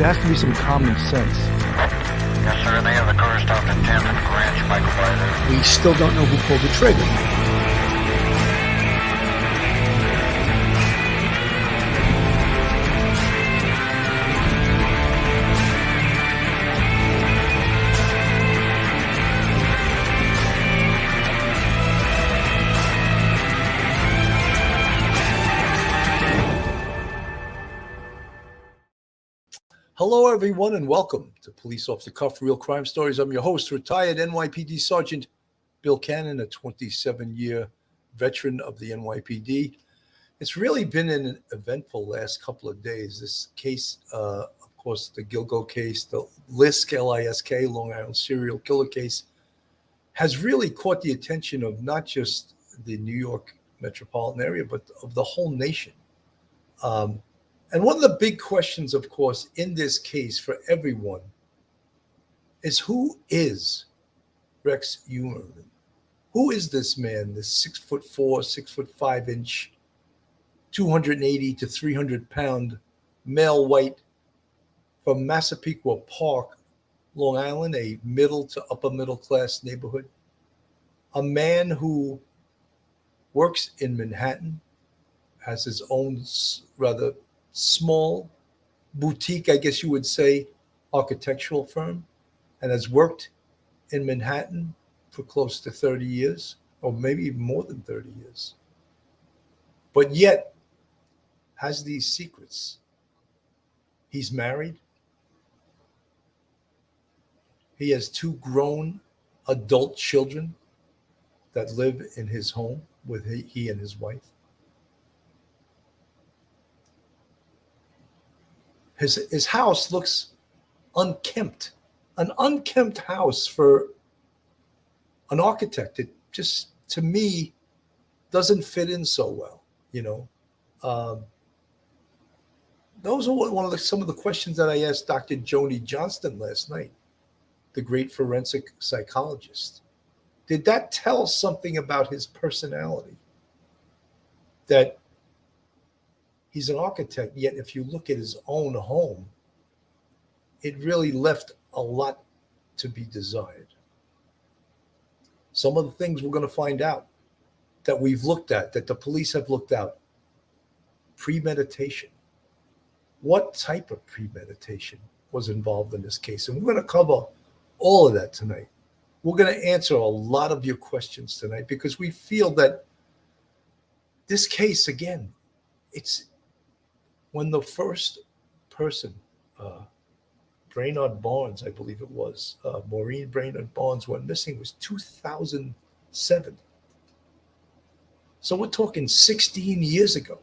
There has to be some common sense. Yes, sir. They have the car stopped at 10th and Ranch, Michael Blyther. We still don't know who pulled the trigger. Hello, everyone, and welcome to Police Off the Cuff Real Crime Stories. I'm your host, retired NYPD Sergeant Bill Cannon, a 27-year veteran of the NYPD. It's really been an eventful last couple of days. This case, of course, the Gilgo case, the LISK, L-I-S-K, Long Island serial killer case, has really caught the attention of not just the New York metropolitan area, but of the whole nation. And one of the big questions, of course, in this case for everyone is, who is Rex Heuermann? Who is this man, this 6'4", 6'5", 280 to 300 pound male white from Massapequa Park, Long Island, a middle to upper middle class neighborhood? A man who works in Manhattan, has his own rather small boutique, I guess you would say, architectural firm, and has worked in Manhattan for close to 30 years, or maybe even more than 30 years, but yet has these secrets. He's married. He has two grown adult children that live in his home with he and his wife. His house looks unkempt, an unkempt house for an architect. It just, to me, doesn't fit in so well, you know. Those are some of the questions that I asked Dr. Joni Johnston last night, the great forensic psychologist. Did that tell something about his personality? That he's an architect, yet if you look at his own home, it really left a lot to be desired. Some of the things we're going to find out that we've looked at, that the police have looked at: premeditation. What type of premeditation was involved in this case? And we're going to cover all of that tonight. We're going to answer a lot of your questions tonight because we feel that this case, again, it's when the first person, Brainard Barnes, I believe it was, Maureen Brainard Barnes, went missing, was 2007. So we're talking 16 years ago.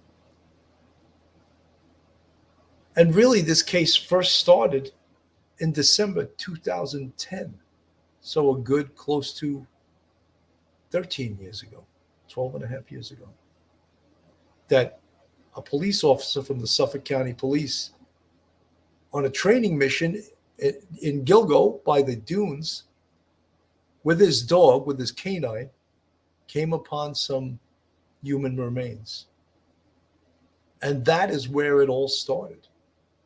And really, this case first started in December 2010. So a good close to 13 years ago, 12 and a half years ago, that a police officer from the Suffolk County Police, on a training mission in Gilgo by the dunes with his dog, with his canine, came upon some human remains. And that is where it all started.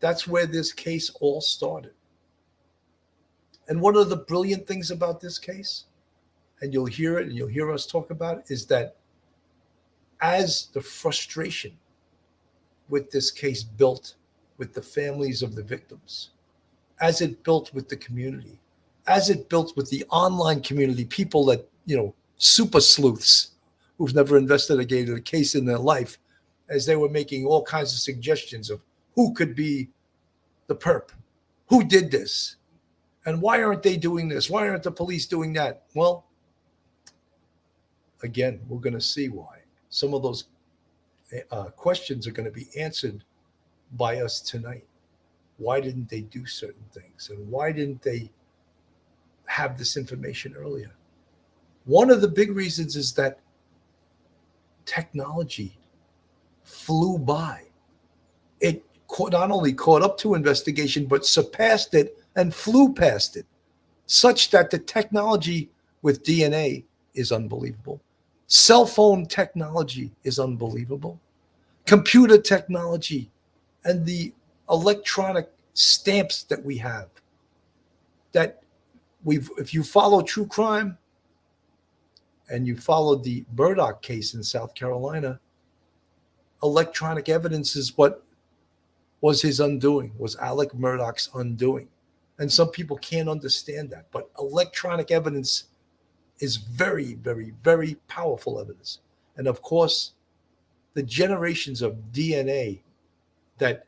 That's where this case all started. And one of the brilliant things about this case, and you'll hear it and you'll hear us talk about it, is that as the frustration with this case built with the families of the victims, as it built with the community, as it built with the online community, people that, you know, super sleuths who've never investigated a case in their life, as they were making all kinds of suggestions of who could be the perp, who did this, and why aren't they doing this? Why aren't the police doing that? Well, again, we're going to see why. Some of those questions are going to be answered by us tonight. Why didn't they do certain things? And why didn't they have this information earlier? One of the big reasons is that technology flew by. It not only caught up to investigation, but surpassed it and flew past it, such that the technology with DNA is unbelievable. Cell phone technology is unbelievable. Computer technology and the electronic stamps that we have. That if you follow true crime and you follow the Murdoch case in South Carolina, electronic evidence is what was his undoing, was Alec Murdaugh's undoing. And some people can't understand that. But electronic evidence is very, very, very powerful evidence. And of course, the generations of DNA that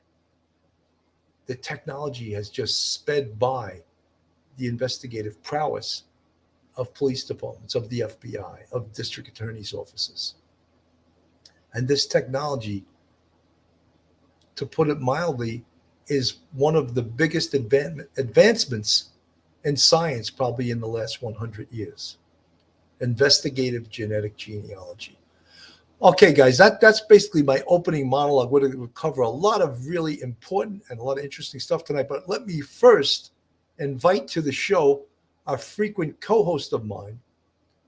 the technology has just sped by the investigative prowess of police departments, of the FBI, of district attorneys' offices. And this technology, to put it mildly, is one of the biggest advancements in science probably in the last 100 years. Investigative genetic genealogy. Okay, guys, that's basically my opening monologue. We're going to cover a lot of really important and a lot of interesting stuff tonight. But let me first invite to the show a frequent co-host of mine,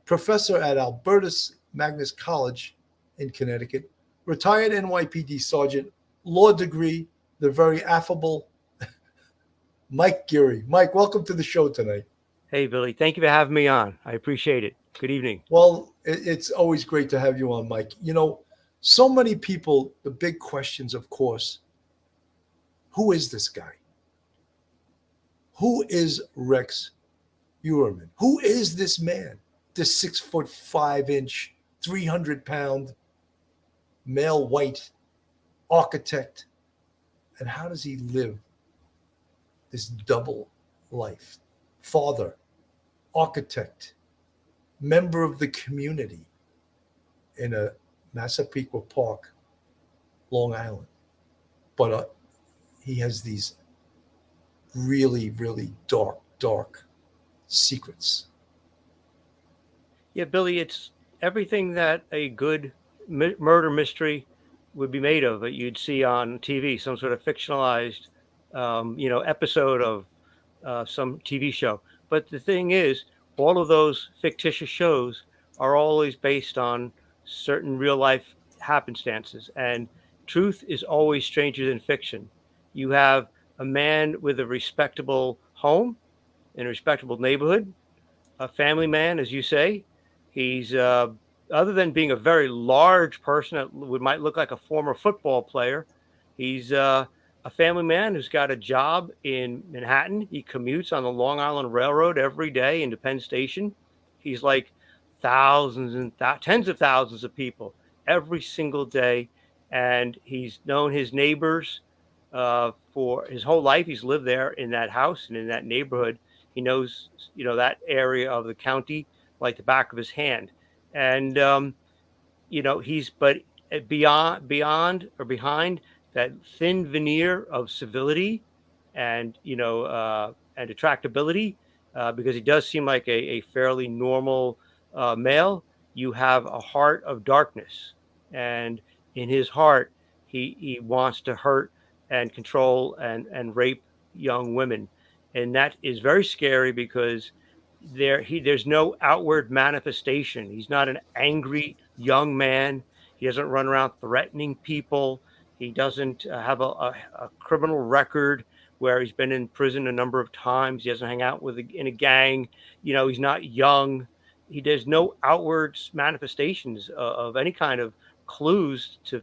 professor at Albertus Magnus College in Connecticut, retired NYPD sergeant, law degree, the very affable Mike Geary. Mike, welcome to the show tonight. Hey, Billy. Thank you for having me on. I appreciate it. Good evening. Well, it's always great to have you on, Mike. You know, so many people, the big questions, of course, who is this guy? Who is Rex Heuermann? Who is this man? This 6'5", 300-pound male white architect. And how does he live this double life? Father, architect, member of the community in a Massapequa Park, Long Island. But he has these really, really dark secrets. Yeah, Billy, it's everything that a good murder mystery would be made of that you'd see on TV, some sort of fictionalized, episode of some TV show. But the thing is, all of those fictitious shows are always based on certain real life happenstances, and truth is always stranger than fiction. You have a man with a respectable home in a respectable neighborhood, a family man, as you say. He's other than being a very large person that might look like a former football player, he's a family man who's got a job in Manhattan. He commutes on the Long Island Railroad every day into Penn Station. He's like thousands and tens of thousands of people every single day. And he's known his neighbors for his whole life. He's lived there in that house and in that neighborhood. He knows, that area of the county like the back of his hand. And, but behind that thin veneer of civility and attractability, because he does seem like a fairly normal male, you have a heart of darkness. And in his heart, he wants to hurt and control and rape young women. And that is very scary because there's no outward manifestation. He's not an angry young man. He doesn't run around threatening people. He doesn't have a criminal record where he's been in prison a number of times. He doesn't hang out in a gang. He's not young. There's no outward manifestations of any kind of clues to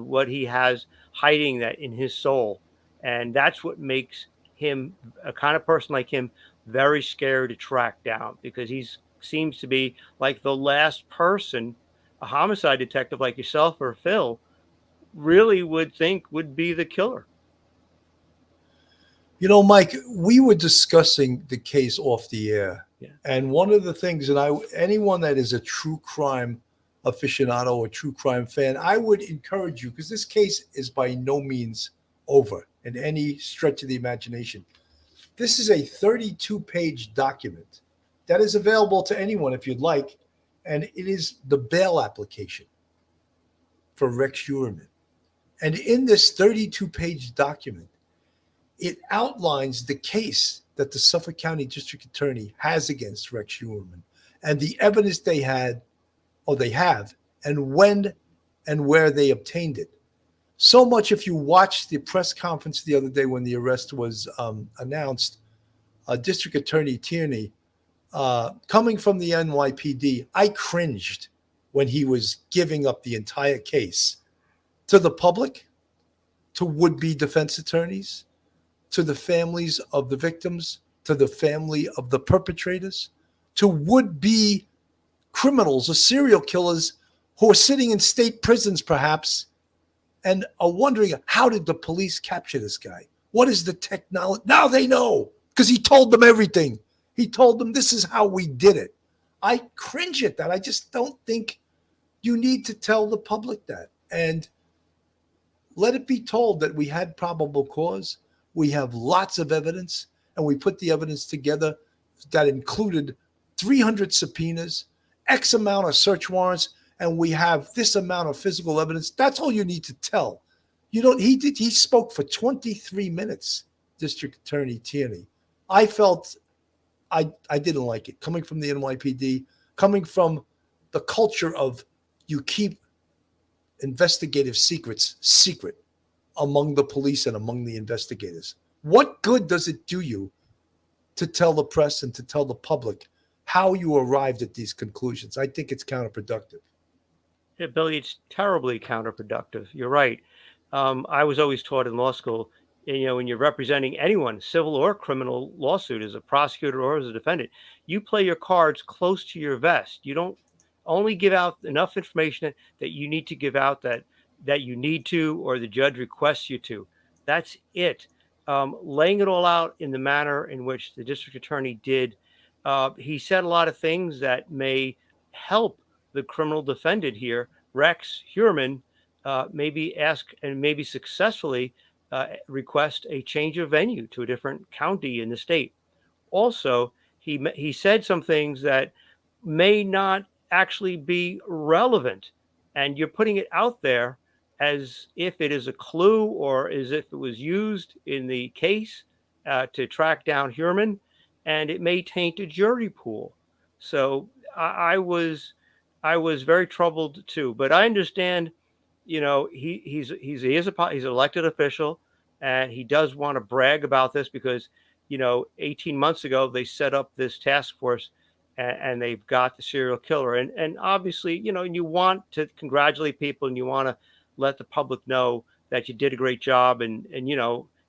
what he has hiding that in his soul. And that's what makes him, a kind of person like him, very scary to track down, because he seems to be like the last person a homicide detective like yourself or Phil really would think would be the killer. Mike, we were discussing the case off the air. Yeah. And one of the things, anyone that is a true crime aficionado or true crime fan, I would encourage you, because this case is by no means over in any stretch of the imagination. This is a 32-page document that is available to anyone if you'd like, and it is the bail application for Rex Heuermann. And in this 32-page document, it outlines the case that the Suffolk County District Attorney has against Rex Heuermann and the evidence they have, and when and where they obtained it. So much, if you watched the press conference the other day when the arrest was announced, District Attorney Tierney, coming from the NYPD, I cringed when he was giving up the entire case to the public, to would-be defense attorneys, to the families of the victims, to the family of the perpetrators, to would-be criminals or serial killers who are sitting in state prisons perhaps and are wondering, how did the police capture this guy? What is the technology? Now they know because he told them everything. He told them this is how we did it. I cringe at that. I just don't think you need to tell the public that. And let it be told that we had probable cause. We have lots of evidence, and we put the evidence together that included 300 subpoenas, X amount of search warrants, and we have this amount of physical evidence. That's all you need to tell. You don't. He spoke for 23 minutes, District Attorney Tierney. I felt I didn't like it. Coming from the NYPD, coming from the culture of you keep investigative secrets secret among the police and among the investigators. What good does it do you to tell the press and to tell the public how you arrived at these conclusions? I think it's counterproductive. Yeah, Billy, it's terribly counterproductive. You're right. I was always taught in law school, when you're representing anyone, civil or criminal lawsuit, as a prosecutor or as a defendant, you play your cards close to your vest. You don't only give out enough information that you need to give out that you need to, or the judge requests you to. That's it. Laying it all out in the manner in which the district attorney did, he said a lot of things that may help the criminal defendant here, Rex Heuermann, maybe ask and maybe successfully request a change of venue to a different county in the state. Also, he said some things that may not actually be relevant, and you're putting it out there as if it is a clue or as if it was used in the case to track down Heuermann, and it may taint a jury pool. So I was very troubled too. But I understand, he's an elected official, and he does want to brag about this because 18 months ago they set up this task force, and they've got the serial killer. And obviously, you want to congratulate people, and you want to let the public know that you did a great job, and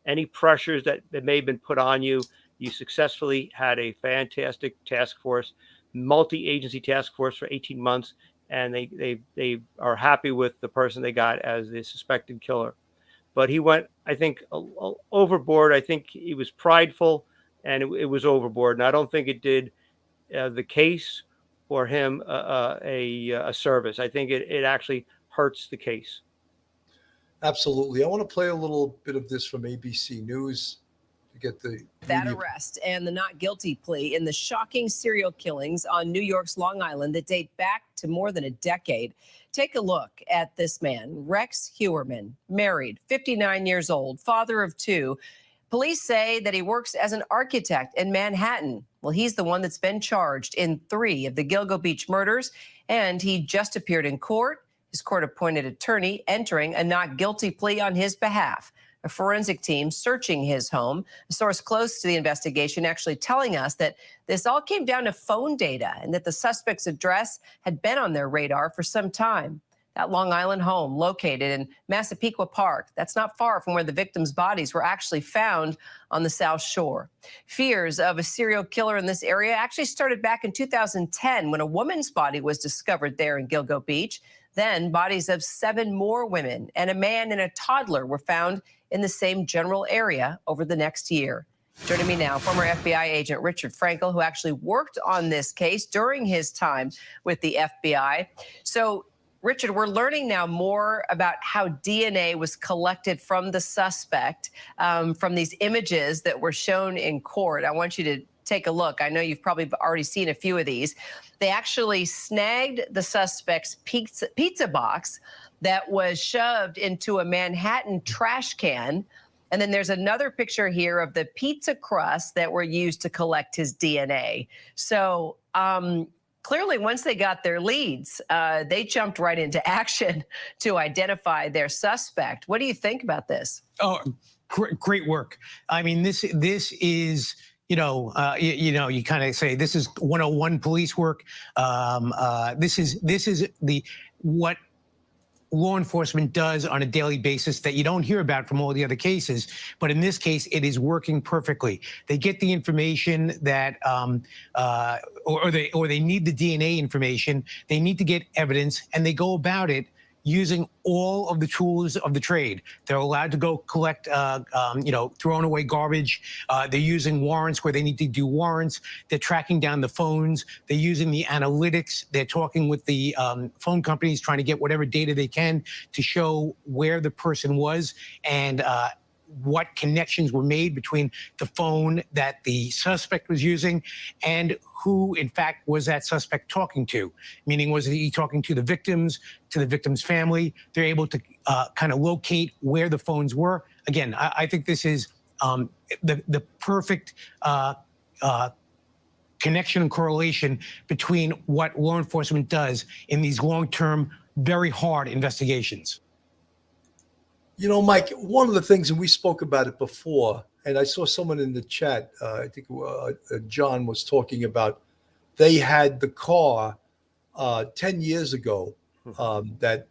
any pressures that may have been put on you, you successfully had a fantastic task force, multi-agency task force for 18 months, and they are happy with the person they got as the suspected killer. But he went, I think, overboard. I think he was prideful, and it was overboard. And I don't think it did the case or him a service. I think it actually hurts the case. Absolutely. I want to play a little bit of this from ABC News to get that arrest and the not guilty plea in the shocking serial killings on New York's Long Island that date back to more than a decade. Take a look at this man, Rex Heuermann, married, 59 years old, father of two. Police say that he works as an architect in Manhattan. Well, he's the one that's been charged in 3 of the Gilgo Beach murders, and he just appeared in court. His court-appointed attorney entering a not guilty plea on his behalf. A forensic team searching his home. A source close to the investigation actually telling us that this all came down to phone data and that the suspect's address had been on their radar for some time. That Long Island home located in Massapequa Park, that's not far from where the victims' bodies were actually found on the South Shore. Fears of a serial killer in this area actually started back in 2010 when a woman's body was discovered there in Gilgo Beach. Then bodies of 7 more women and a man and a toddler were found in the same general area over the next year. Joining me now, former FBI agent Richard Frankel, who actually worked on this case during his time with the FBI. So, Richard, we're learning now more about how DNA was collected from the suspect, from these images that were shown in court. I want you to take a look. I know you've probably already seen a few of these. They actually snagged the suspect's pizza box that was shoved into a Manhattan trash can. And then there's another picture here of the pizza crusts that were used to collect his DNA. So clearly, once they got their leads, they jumped right into action to identify their suspect. What do you think about this? Oh, great work. I mean, this is, you kind of say this is 101 police work. This is what law enforcement does on a daily basis that you don't hear about from all the other cases. But in this case, it is working perfectly. They get the information that, or they need the DNA information. They need to get evidence, and they go about it using all of the tools of the trade. They're allowed to go collect, thrown away garbage. They're using warrants where they need to do warrants. They're tracking down the phones. They're using the analytics. They're talking with the phone companies, trying to get whatever data they can to show where the person was and what connections were made between the phone that the suspect was using and who, in fact, was that suspect talking to? Meaning, was he talking to the victim's family? They're able to kind of locate where the phones were. Again, I think this is the perfect connection and correlation between what law enforcement does in these long-term, very hard investigations. You know, Mike, one of the things, and we spoke about it before, and I saw someone in the chat, I think John was talking about, they had the car 10 years ago that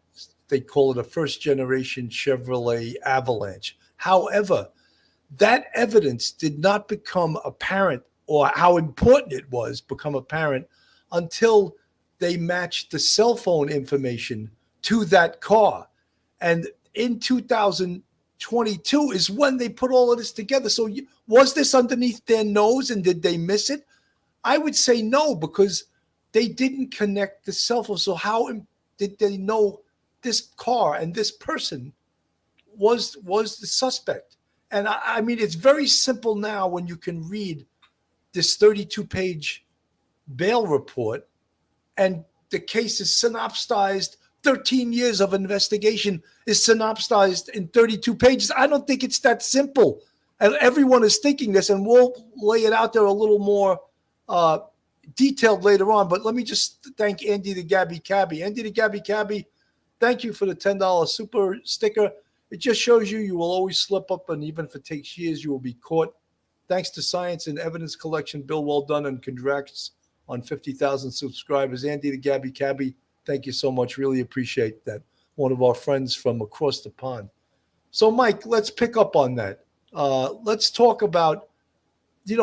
they call it a first generation Chevrolet Avalanche. However, that evidence did not become apparent, or how important it was become apparent, until they matched the cell phone information to that car. And in 2022 is when they put all of this together. So was this underneath their nose and did they miss it? I would say no, because they didn't connect the cell phone. So how did they know this car and this person was the suspect? And I mean, it's very simple now when you can read this 32-page bail report and the case is synopsized. 13 years of investigation is synopsized in 32 pages. I don't think it's that simple. And everyone is thinking this, and we'll lay it out there a little more detailed later on. But let me just thank Andy the Gabby Cabby. Andy the Gabby Cabby, thank you for the $10 super sticker. It just shows you will always slip up, and even if it takes years, you will be caught. Thanks to Science and Evidence Collection, Bill Well Done, and congrats on 50,000 subscribers. Andy the Gabby Cabby, thank you so much. Really appreciate that. One of our friends from across the pond. So, Mike, let's pick up on that. Let's talk about,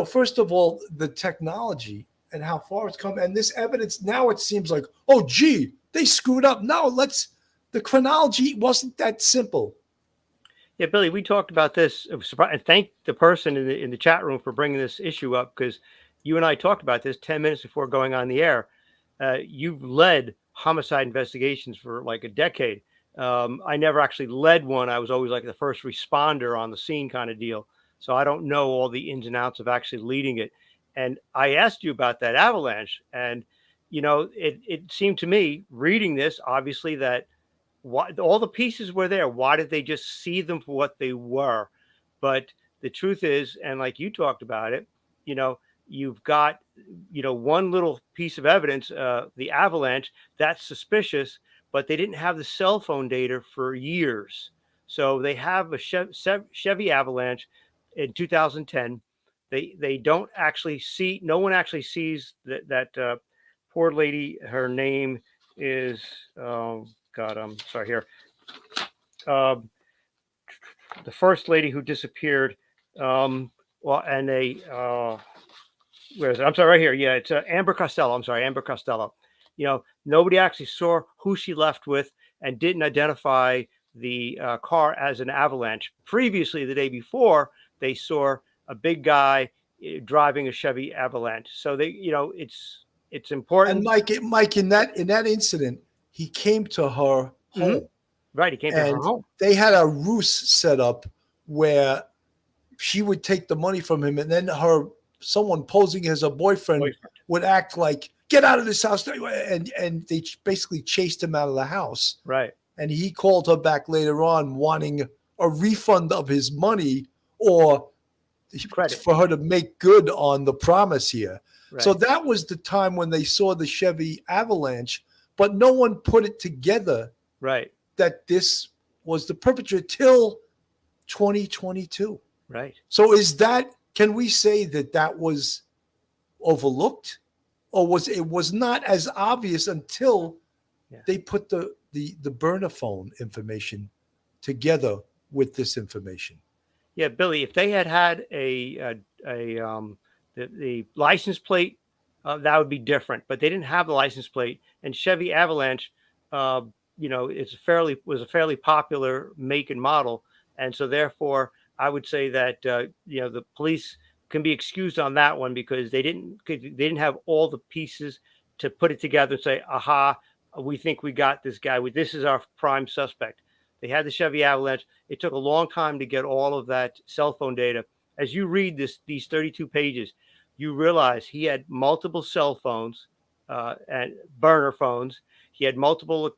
first of all, the technology and how far it's come. And this evidence, now it seems like, oh, gee, they screwed up. No, the chronology wasn't that simple. Yeah, Billy, we talked about this. And thank the person in the chat room for bringing this issue up, because you and I talked about this 10 minutes before going on the air. You've led homicide investigations for like a decade. I never actually led one. I was always like the first responder on the scene kind of deal. So I don't know all the ins and outs of actually leading it. And I asked you about that avalanche. And, it seemed to me reading this, obviously, that all the pieces were there. Why did they just see them for what they were? But the truth is, and like you talked about it, you've got, one little piece of evidence, the avalanche, that's suspicious, but they didn't have the cell phone data for years. So they have a Chevy Avalanche in 2010. They don't actually see, no one actually sees that poor lady. Her name is, God, I'm sorry here. The first lady who disappeared, where is it? I'm sorry, right here. Yeah, it's Amber Costello. I'm sorry, Amber Costello. Nobody actually saw who she left with and didn't identify the car as an Avalanche. Previously, the day before, they saw a big guy driving a Chevy Avalanche. So they, it's important. And Mike, in that incident, he came to her home. Mm-hmm. Right, he came to her home. They had a ruse set up where she would take the money from him, and then someone posing as a boyfriend would act like, get out of this house. And they basically chased him out of the house. Right. And he called her back later on wanting a refund of his money or credit for her to make good on the promise here. So Right. that was the time when they saw the Chevy Avalanche, but no one put it together Right. that this was the perpetrator till 2022. Right. So can we say that that was overlooked, or it was not as obvious until Yeah. they put the burner phone information together with this information? Yeah, Billy, if they had had the license plate, that would be different. But they didn't have the license plate, and Chevy Avalanche, uh, was a fairly popular make and model, and so therefore I would say that the police can be excused on that one because they didn't have all the pieces to put it together and say, aha, we think we got this guy. This is our prime suspect. They had the Chevy Avalanche. It took a long time to get all of that cell phone data. As you read these 32 pages, you realize he had multiple cell phones and burner phones. He had multiple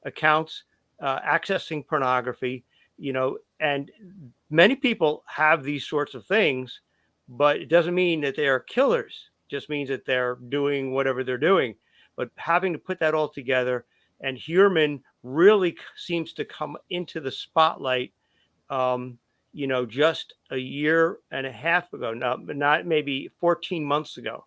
accounts accessing pornography, and many people have these sorts of things, but it doesn't mean that they are killers. It just means that they're doing whatever they're doing. But having to put that all together, and Heuermann really seems to come into the spotlight, just a year and a half ago, not maybe 14 months ago.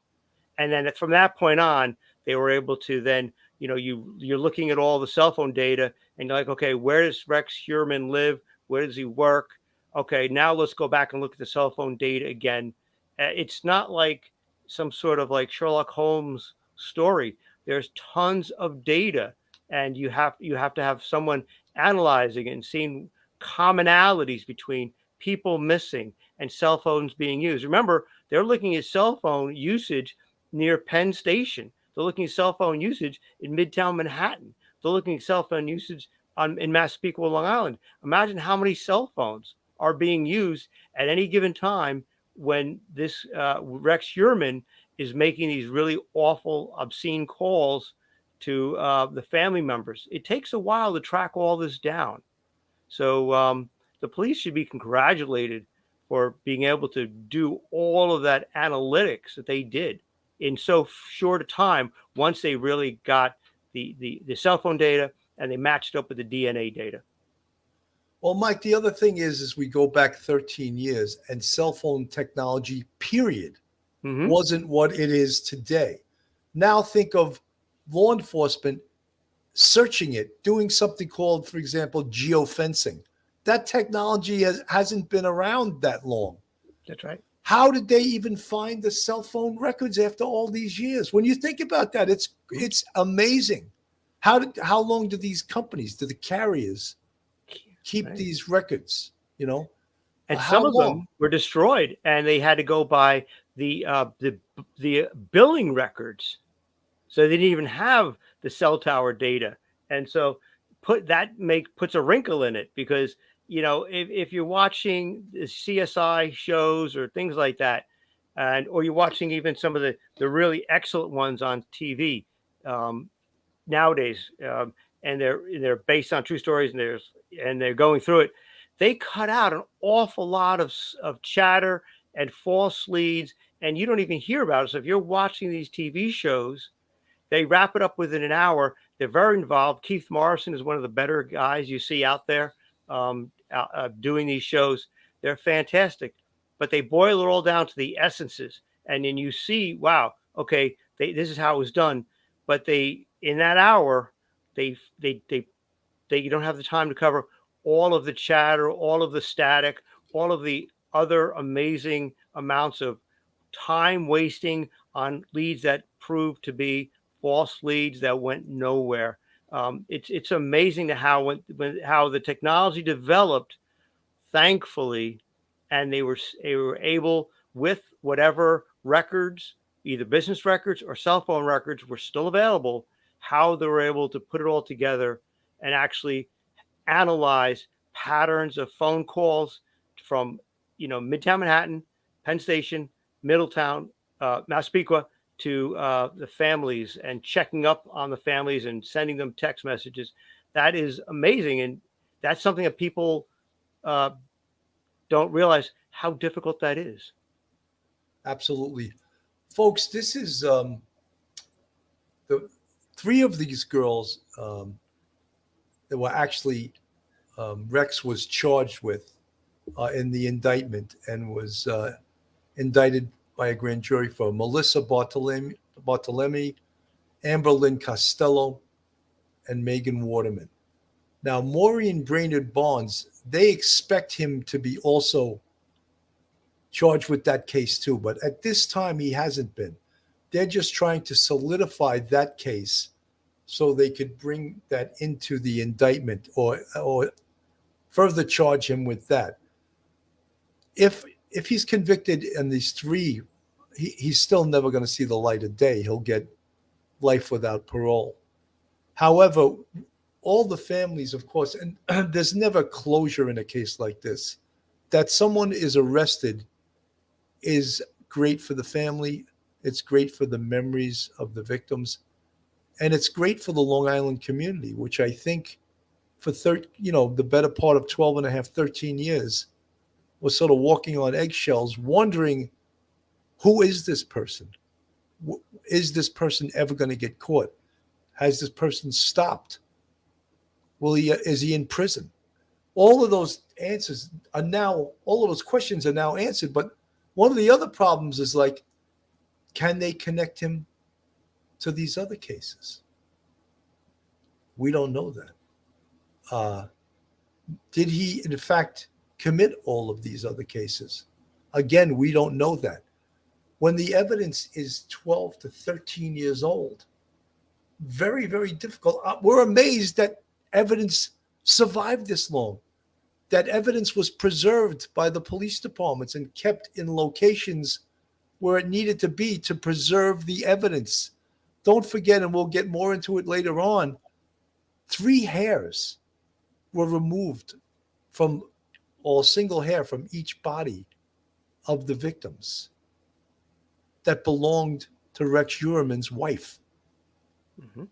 And then from that point on, they were able to then, you're looking at all the cell phone data and you're like, okay, where does Rex Heuermann live? Where does he work? Okay, now let's go back and look at the cell phone data again. It's not like some sort of like Sherlock Holmes story. There's tons of data, and you have to have someone analyzing it and seeing commonalities between people missing and cell phones being used. Remember, they're looking at cell phone usage near Penn Station. They're looking at cell phone usage in Midtown Manhattan. They're looking at cell phone usage in Massapequa, Long Island. Imagine how many cell phones are being used at any given time when this Rex Heuermann is making these really awful, obscene calls to the family members. It takes a while to track all this down. So the police should be congratulated for being able to do all of that analytics that they did in so short a time once they really got the cell phone data and they matched up with the DNA data. Well, Mike, the other thing is we go back 13 years and cell phone technology, period, Mm-hmm. wasn't what it is today. Now think of law enforcement searching it, doing something called, for example, geofencing. That technology hasn't been around that long. That's right. How did they even find the cell phone records after all these years? When you think about that, it's amazing. How long do these companies, do the carriers keep Right. these records? And How some of long? them were destroyed, and they had to go by the billing records. So they didn't even have the cell tower data, and so puts a wrinkle in it because if you're watching the CSI shows or things like that, or you're watching even some of the really excellent ones on TV nowadays, and they're based on true stories, and they're going through it. They cut out an awful lot of chatter and false leads, and you don't even hear about it. So if you're watching these TV shows, they wrap it up within an hour. They're very involved. Keith Morrison is one of the better guys you see out there doing these shows. They're fantastic, but they boil it all down to the essences, and then you see, wow, okay, this is how it was done. But in that hour, they don't have the time to cover all of the chatter, all of the static, all of the other amazing amounts of time wasting on leads that proved to be false leads that went nowhere. It's amazing to how the technology developed, thankfully, and they were able, with whatever records, either business records or cell phone records, were still available, how they were able to put it all together and actually analyze patterns of phone calls from Midtown Manhattan, Penn Station, Middletown, Massapequa, to the families, and checking up on the families and sending them text messages. That is amazing, and that's something that people don't realize how difficult that is. Absolutely. folks, this is the three of these girls that were actually Rex was charged with in the indictment and was indicted by a grand jury for Melissa Bartolome, Amber Lynn Costello, and Megan Waterman. Now, Maureen Brainerd Barnes, they expect him to be also charged with that case too, but at this time he hasn't been. They're just trying to solidify that case so they could bring that into the indictment or further charge him with that. If he's convicted in these three, he's still never going to see the light of day. He'll get life without parole. However, all the families, of course, and there's never closure in a case like this. That someone is arrested is great for the family. It's great for the memories of the victims. And it's great for the Long Island community, which I think for the better part of 12 and a half, 13 years was sort of walking on eggshells, wondering, who is this person? Is this person ever going to get caught? Has this person stopped? Is he in prison? All of those answers are now, all of those questions are now answered. But one of the other problems is like, can they connect him to these other cases? We don't know that. Did he, in fact, commit all of these other cases? Again, we don't know that. When the evidence is 12 to 13 years old, very, very difficult. We're amazed that evidence survived this long, that evidence was preserved by the police departments and kept in locations where it needed to be to preserve the evidence. Don't forget, and we'll get more into it later on, 3 hairs were removed from, or a single hair from each body of the victims that belonged to Rex Heuermann's wife. Mm-hmm.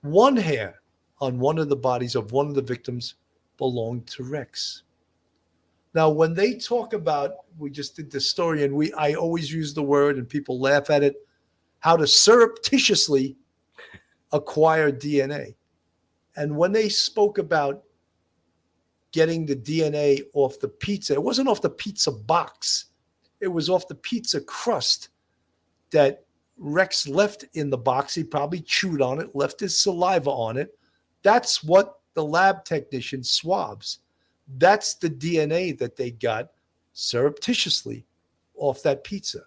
1 hair on one of the bodies of one of the victims belonged to Rex. Now, when they talk about, we just did this story, and I always use the word, and people laugh at it, how to surreptitiously acquire DNA. And when they spoke about getting the DNA off the pizza, it wasn't off the pizza box. It was off the pizza crust that Rex left in the box. He probably chewed on it, left his saliva on it. That's what the lab technician swabs. That's the DNA that they got surreptitiously off that pizza.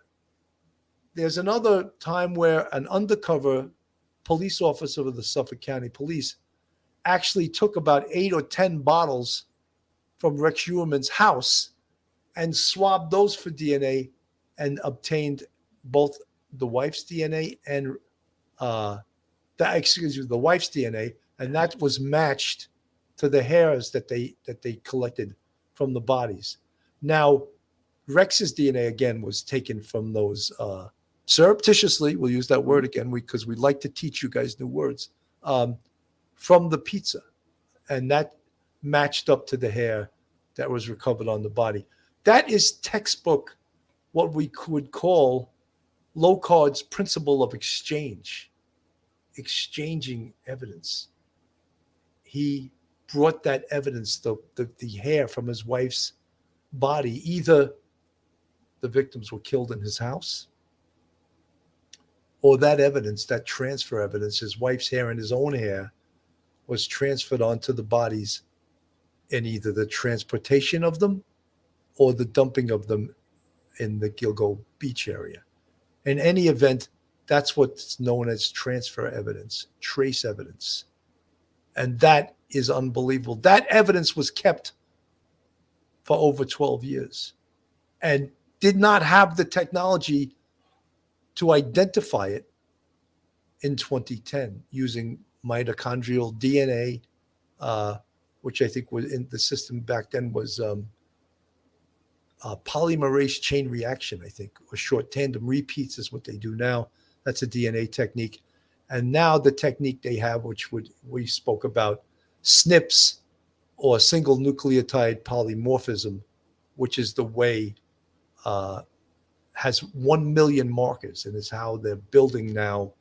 There's another time where an undercover police officer of the Suffolk County Police actually took about 8 or 10 bottles from Rex Heuermann's house and swabbed those for DNA and obtained both the wife's DNA and the wife's DNA, and that was matched to the hairs that they collected from the bodies. Now, Rex's DNA again was taken from those surreptitiously. We'll use that word again because we like to teach you guys new words, from the pizza, and that matched up to the hair that was recovered on the body. That is textbook, what we could call Locard's principle of exchange, exchanging evidence. He brought that evidence, the hair from his wife's body. Either the victims were killed in his house, or that evidence, that transfer evidence, his wife's hair and his own hair, was transferred onto the bodies in either the transportation of them or the dumping of them in the Gilgo Beach area. In any event, that's what's known as transfer evidence, trace evidence. And that is unbelievable. That evidence was kept for over 12 years and did not have the technology to identify it in 2010 using mitochondrial DNA, which I think was in the system back then was polymerase chain reaction, I think, or short tandem repeats is what they do now. That's a DNA technique. And now the technique they have, which we spoke about, SNPs, or single nucleotide polymorphism, which is the way has 1 million markers, and is how they're building now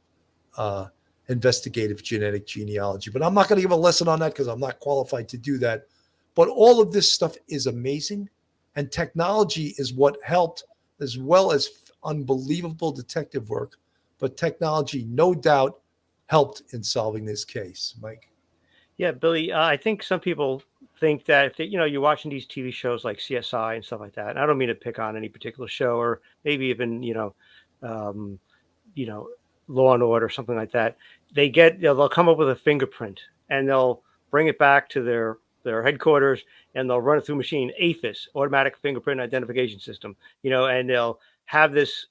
investigative genetic genealogy. But I'm not going to give a lesson on that because I'm not qualified to do that. But all of this stuff is amazing, and technology is what helped, as well as unbelievable detective work. But technology, no doubt, helped in solving this case. Mike? Yeah, Billy, I think some people think that if they, you're watching these TV shows like CSI and stuff like that, and I don't mean to pick on any particular show or maybe even, um, you know, Law and Order or something like that. They'll come up with a fingerprint and they'll bring it back to their headquarters and they'll run it through machine AFIS, automatic fingerprint identification system, and they'll have this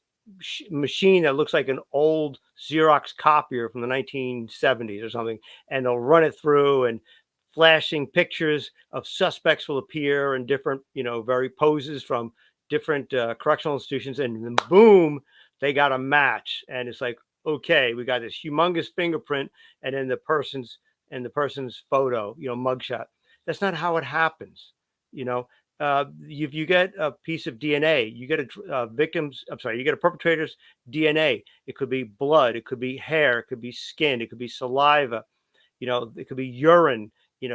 machine that looks like an old Xerox copier from the 1970s or something, and they'll run it through, and flashing pictures of suspects will appear in different, very poses from different correctional institutions, and then boom, they got a match, and it's like, okay, we got this humongous fingerprint, and then the person's photo, mugshot. That's not how it happens, you know. If you get a piece of DNA, you get you get a perpetrator's DNA. It could be blood, it could be hair, it could be skin, it could be saliva, it could be urine,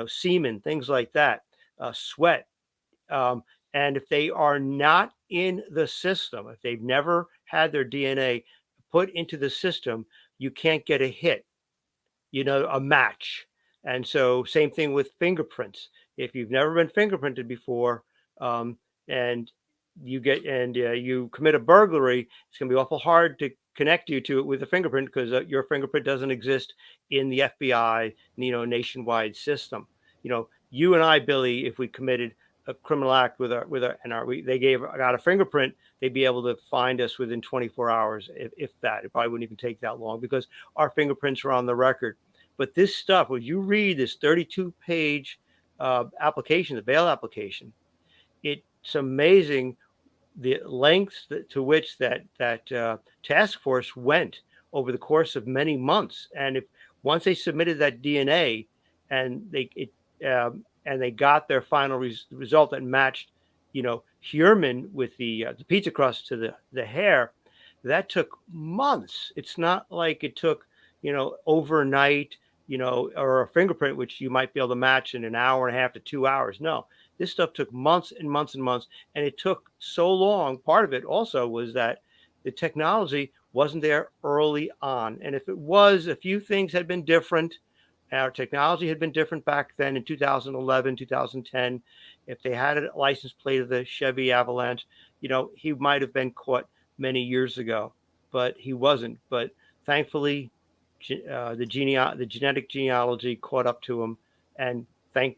semen, things like that, sweat. And if they are not in the system, if they've never had their DNA put into the system, you can't get a hit, a match. And so same thing with fingerprints. If you've never been fingerprinted before, and you commit a burglary, it's going to be awful hard to connect you to it with a fingerprint because your fingerprint doesn't exist in the FBI, nationwide system. You and I, Billy, if we committed a criminal act got a fingerprint, they'd be able to find us within 24 hours, if that. It probably wouldn't even take that long because our fingerprints are on the record. But this stuff, when you read this 32-page application, the bail application, it's amazing the lengths to which that task force went over the course of many months. And once they submitted that DNA and they got their final result that matched, Heuermann with the pizza crust to the hair, that took months. It's not like it took, overnight, or a fingerprint, which you might be able to match in an hour and a half to 2 hours. No, this stuff took months and months and months. And it took so long. Part of it also was that the technology wasn't there early on. And if it was, a few things had been different. Our technology had been different back then in 2011, 2010. If they had a license plate of the Chevy Avalanche, he might have been caught many years ago, but he wasn't. But thankfully, the genetic genealogy caught up to him. And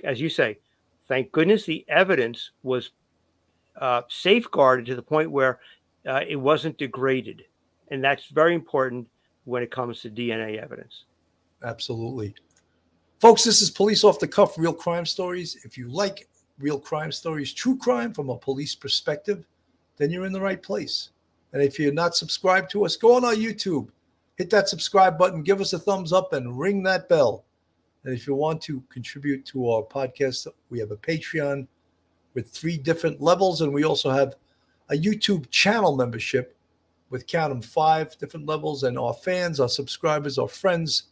as you say, thank goodness the evidence was safeguarded to the point where it wasn't degraded. And that's very important when it comes to DNA evidence. Absolutely. Folks, this is Police Off the Cuff, Real Crime Stories. If you like real crime stories, true crime from a police perspective, then you're in the right place. And if you're not subscribed to us, go on our YouTube, hit that subscribe button, give us a thumbs up, and ring that bell. And if you want to contribute to our podcast, we have a Patreon with 3 different levels, and we also have a YouTube channel membership with, count them, 5 different levels. And our fans, our subscribers, our friends,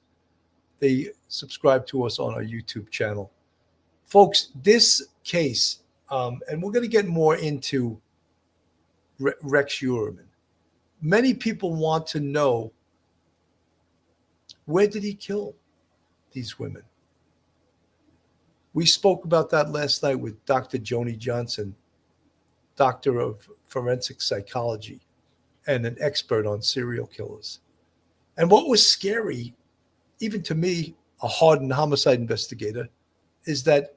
they subscribe to us on our YouTube channel. Folks, this case, and we're going to get more into Rex Heuermann. Many people want to know, where did he kill these women? We spoke about that last night with Dr. Joni Johnson, doctor of forensic psychology and an expert on serial killers. And what was scary, even to me, a hardened homicide investigator, is that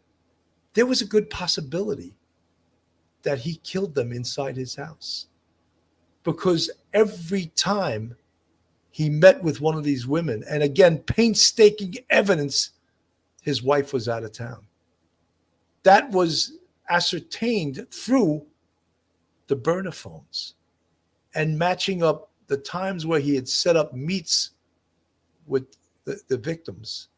there was a good possibility that he killed them inside his house. Because every time he met with one of these women, and again, painstaking evidence, his wife was out of town. That was ascertained through the burner phones and matching up the times where he had set up meets with the victims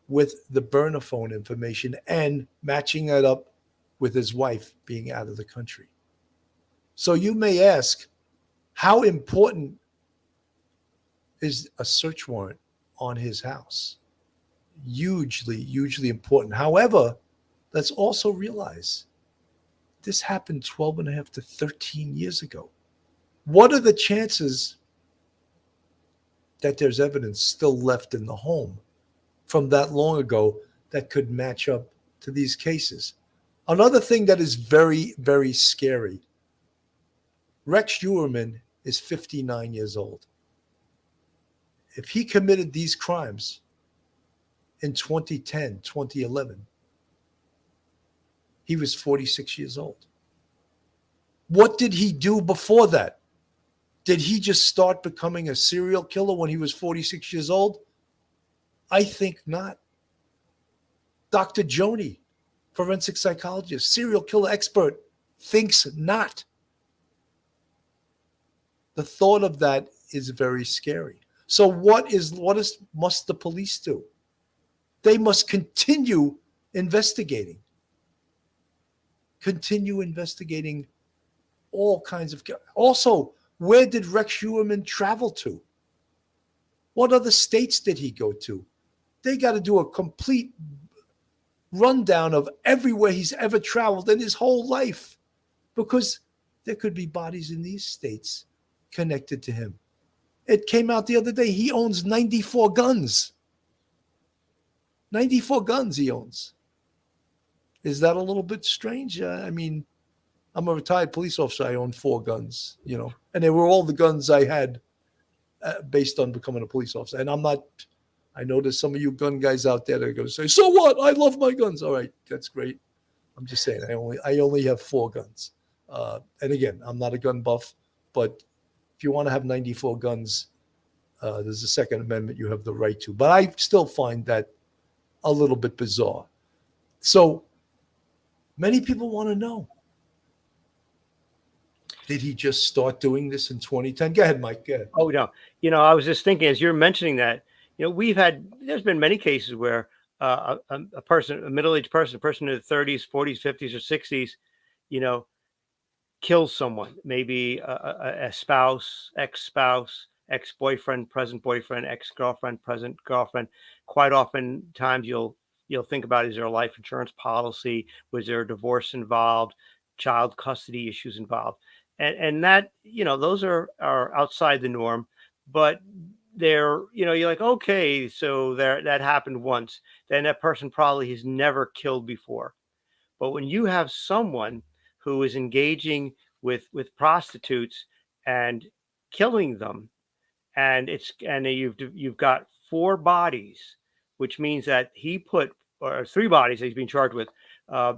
with the burner phone information and matching it up with his wife being out of the country. So you may ask, How important is a search warrant on his house? Hugely, hugely important. However, let's also realize this happened 12 and a half to 13 years ago. What are the chances that there's evidence still left in the home from that long ago that could match up to these cases? Another thing that is very, very scary, Rex Heuermann is 59 years old. If he committed these crimes in 2010, 2011, he was 46 years old. What did he do before that? Did he just start becoming a serial killer when he was 46 years old? I think not. Dr. Joni, forensic psychologist, serial killer expert, thinks not. The thought of that is very scary. So must the police do? They must continue investigating. Continue investigating all kinds of. Also, where did Rex Heuermann travel to? What other states did he go to? They got to do a complete rundown of everywhere he's ever traveled in his whole life, because there could be bodies in these states connected to him. It came out the other day, he owns 94 guns. 94 guns he owns. Is that a little bit strange? I mean, I'm a retired police officer. I own 4 guns, and they were all the guns I had based on becoming a police officer. And I know there's some of you gun guys out there that are going to say, so what? I love my guns. All right, that's great. I'm just saying, I only have 4 guns. And again, I'm not a gun buff, but if you want to have 94 guns, there's a Second Amendment you have the right to. But I still find that a little bit bizarre. So many people want to know, did he just start doing this in 2010? Go ahead, Mike. Go ahead. Oh, no. I was just thinking as you're mentioning that, there's been many cases where a middle-aged person, a person in their 30s, 40s, 50s, or 60s, kills someone, maybe a spouse, ex-spouse, ex-boyfriend, present boyfriend, ex-girlfriend, present girlfriend. Quite often times you'll think about, is there a life insurance policy? Was there a divorce involved? Child custody issues involved? And that, those are outside the norm, but they're, you're like, okay, so that happened once. Then that person probably has never killed before. But when you have someone who is engaging with prostitutes and killing them, and you've got 4 bodies, which means that he put, or 3 bodies that he's being charged with.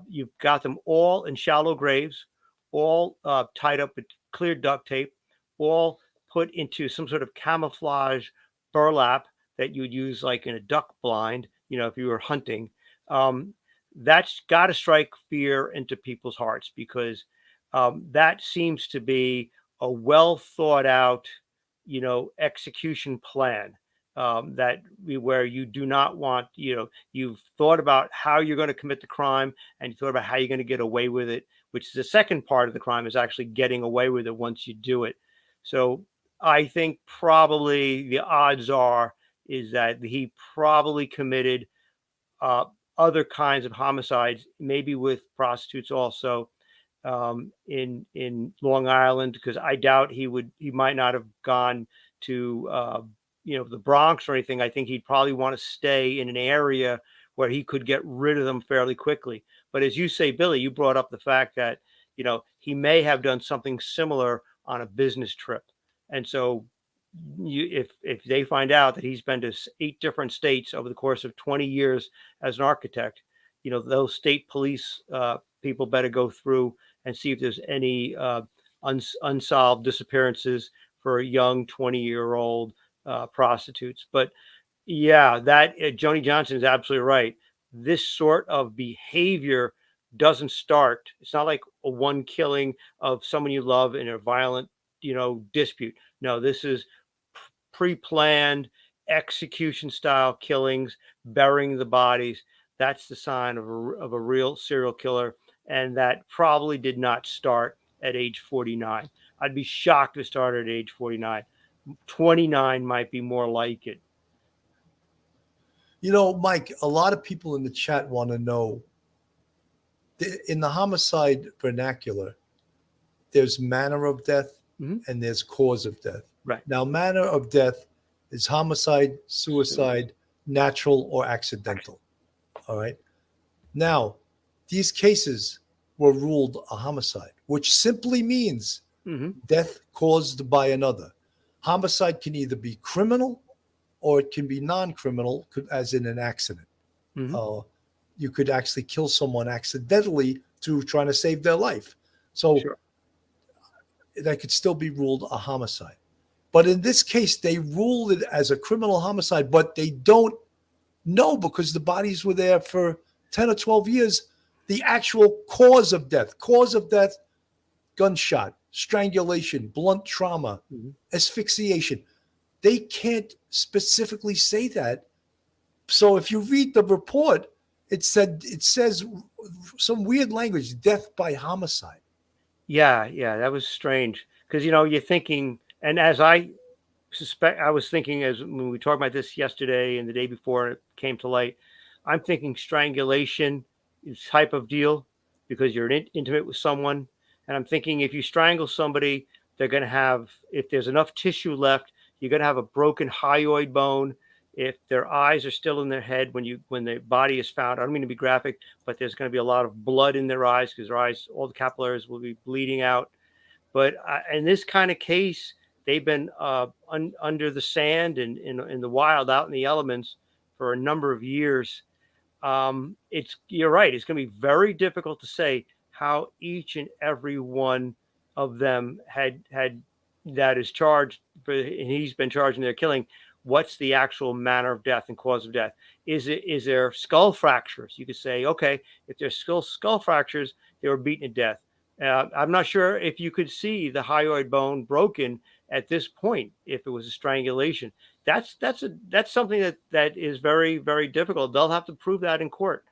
You've got them all in shallow graves, all tied up with clear duct tape, all put into some sort of camouflage burlap that you'd use like in a duck blind, if you were hunting. That's got to strike fear into people's hearts, because that seems to be a well thought out, execution plan. Where you do not want, you've thought about how you're going to commit the crime, and you thought about how you're going to get away with it, which is the second part of the crime, is actually getting away with it once you do it. So I think probably the odds is that he probably committed other kinds of homicides, maybe with prostitutes also, in Long Island, because I doubt he might not have gone to the Bronx or anything. I think he'd probably want to stay in an area where he could get rid of them fairly quickly. But as you say, Billy, you brought up the fact that he may have done something similar on a business trip, and so if they find out that he's been to 8 different states over the course of 20 years as an architect, those state police people better go through and see if there's any unsolved disappearances for young 20-year-old prostitutes. But yeah, that Joni Johnson is absolutely right. This sort of behavior doesn't start. It's not like a one killing of someone you love in a violent, dispute. No, this is pre-planned execution style killings, burying the bodies. That's the sign of a real serial killer, and that probably did not start at age 49. I'd be shocked to start at age 49. 29 might be more like it. You know, Mike, a lot of people in the chat want to know, in the homicide vernacular, there's manner of death Mhm. and there's cause of death. Right. Now, manner of death is homicide, suicide, natural, or accidental. All right. Now, these cases were ruled a homicide, which simply means Hmm. death caused by another. Homicide can either be criminal or it can be non-criminal, as in an accident. Hmm. You could actually kill someone accidentally through trying to save their life. So Sure. that could still be ruled a homicide. But in this case, they ruled it as a criminal homicide, but they don't know because the bodies were there for 10 or 12 years. The actual cause of death, gunshot, strangulation, blunt trauma, Mhm. asphyxiation. They can't specifically say that. So if you read the report, it says some weird language, death by homicide. Yeah, that was strange because you're thinking, and as I suspect, I was thinking as when we talked about this yesterday and the day before it came to light, I'm thinking strangulation is type of deal because you're intimate with someone, and I'm thinking if you strangle somebody, they're going to have, if there's enough tissue left, you're going to have a broken hyoid bone. If their eyes are still in their head when the body is found, I don't mean to be graphic, but there's going to be a lot of blood in their eyes because their eyes, all the capillaries will be bleeding out. But in this kind of case, they've been under the sand and in the wild, out in the elements for a number of years. You're right. It's going to be very difficult to say how each and every one of them had that is charged for, and he's been charged in their killing. What's the actual manner of death and cause of death? Is there skull fractures? You could say, okay, if there's skull fractures, they were beaten to death. I'm not sure if you could see the hyoid bone broken at this point if it was a strangulation. That's something that is very, very difficult. They'll have to prove that in court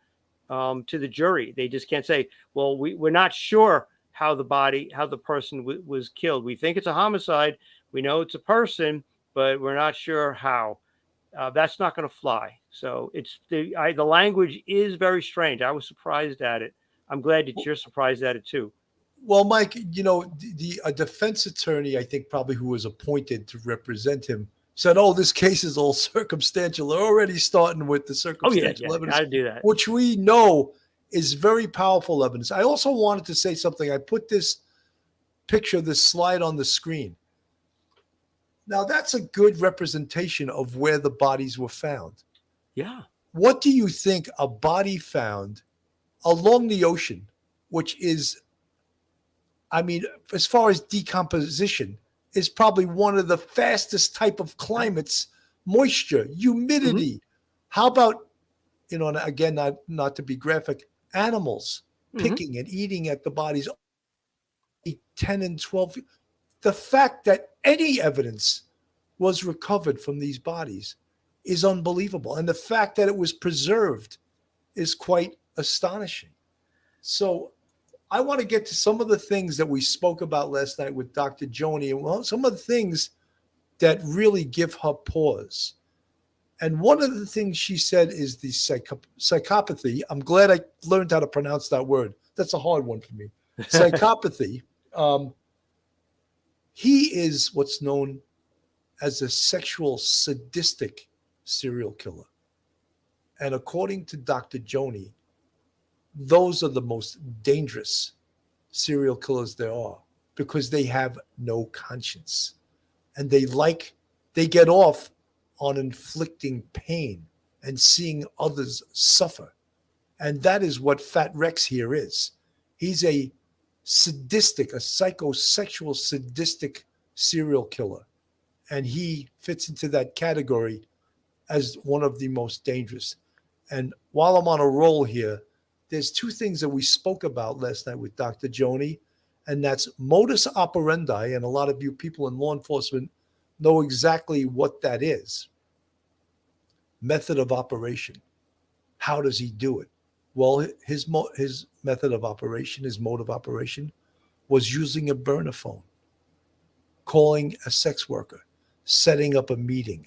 to the jury. They just can't say, well, we're not sure how the person was killed. We think it's a homicide. We know it's a person, but we're not sure how. That's not going to fly. So the language is very strange. I was surprised at it. I'm glad that you're surprised at it too. Well, Mike, a defense attorney, I think probably who was appointed to represent him, said, "Oh, this case is all circumstantial. They're already starting with the Oh circumstantial yeah, evidence, got to do that. which we know is very powerful evidence." I also wanted to say something. I put this picture, this slide on the screen. Now, that's a good representation of where the bodies were found. Yeah. What do you think a body found along the ocean, which is, I mean, as far as decomposition, is probably one of the fastest type of climates, moisture, humidity. How about, and again, not to be graphic, animals picking and eating at the bodies, 10 and 12. The fact that any evidence was recovered from these bodies is unbelievable. And the fact that it was preserved is quite astonishing. So I want to get to some of the things that we spoke about last night with Dr. Joni, and some of the things that really give her pause. And one of the things she said is the psychopathy. I'm glad I learned how to pronounce that word. That's a hard one for me. Psychopathy. He is what's known as a sexual sadistic serial killer. And according to Dr. Joni, those are the most dangerous serial killers there are because they have no conscience and they get off on inflicting pain and seeing others suffer. And that is what Fat Rex here is. He's a psychosexual sadistic serial killer. And he fits into that category as one of the most dangerous. And while I'm on a roll here, there's two things that we spoke about last night with Dr. Joni, and that's modus operandi. And a lot of you people in law enforcement know exactly what that is. Method of operation. How does he do it? Well, his method of operation, his mode of operation was using a burner phone. calling a sex worker, setting up a meeting,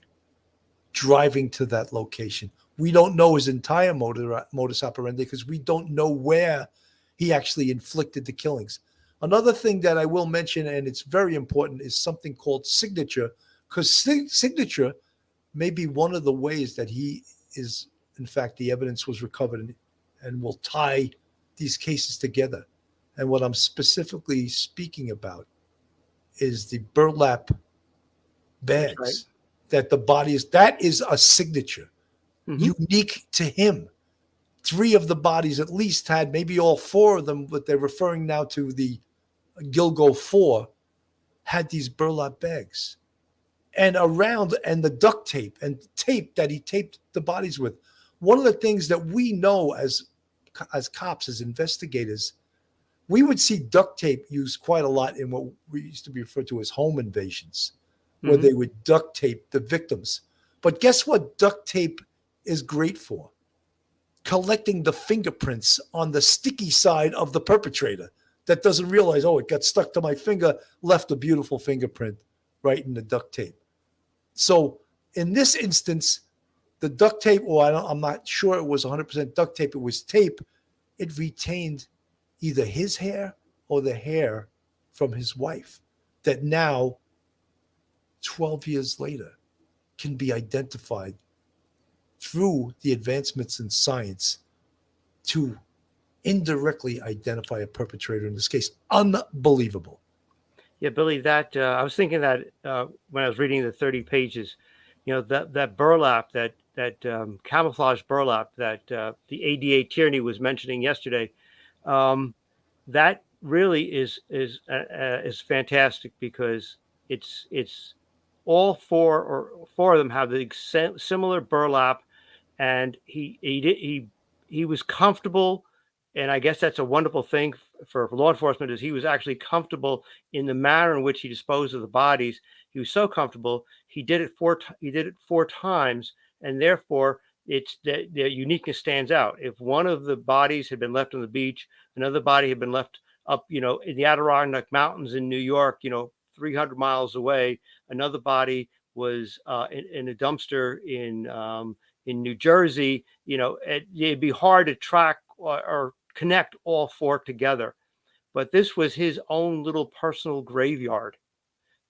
driving to that location. We don't know his entire modus operandi because we don't know where he actually inflicted the killings. Another thing that I will mention, and it's very important, is something called signature, because signature may be one of the ways that he is, in fact, the evidence was recovered and will tie these cases together. And what I'm specifically speaking about is the burlap That's right. bags that the body is, that is a signature unique to him. 3 of the bodies at least had, maybe all 4 of them, but they're referring now to the Gilgo 4, had these burlap bags. And the duct tape and tape that he taped the bodies with. One of the things that we know as cops, as investigators, we would see duct tape used quite a lot in what we used to be referred to as home invasions, where they would duct tape the victims. But guess what duct tape is great for? Collecting the fingerprints on the sticky side of the perpetrator that doesn't realize, oh, it got stuck to my finger, left a beautiful fingerprint right in the duct tape. So in this instance, the duct tape, I'm not sure it was 100% duct tape, it was tape. It retained either his hair or the hair from his wife that now, 12 years later, can be identified through the advancements in science to indirectly identify a perpetrator in this case. Unbelievable. Yeah, Billy, that I was thinking that when I was reading the 30 pages, that burlap, that camouflage burlap that the ADA Tierney was mentioning yesterday, that really is fantastic because it's all 4 of them have the similar burlap, and he was comfortable. And I guess that's a wonderful thing for law enforcement, is he was actually comfortable in the manner in which he disposed of the bodies. He was so comfortable. He did it 4 times, and therefore it's the uniqueness stands out. If one of the bodies had been left on the beach, another body had been left up, in the Adirondack Mountains in New York, 300 miles away, another body was in a dumpster in New Jersey, it'd be hard to track or connect all 4 together. But this was his own little personal graveyard.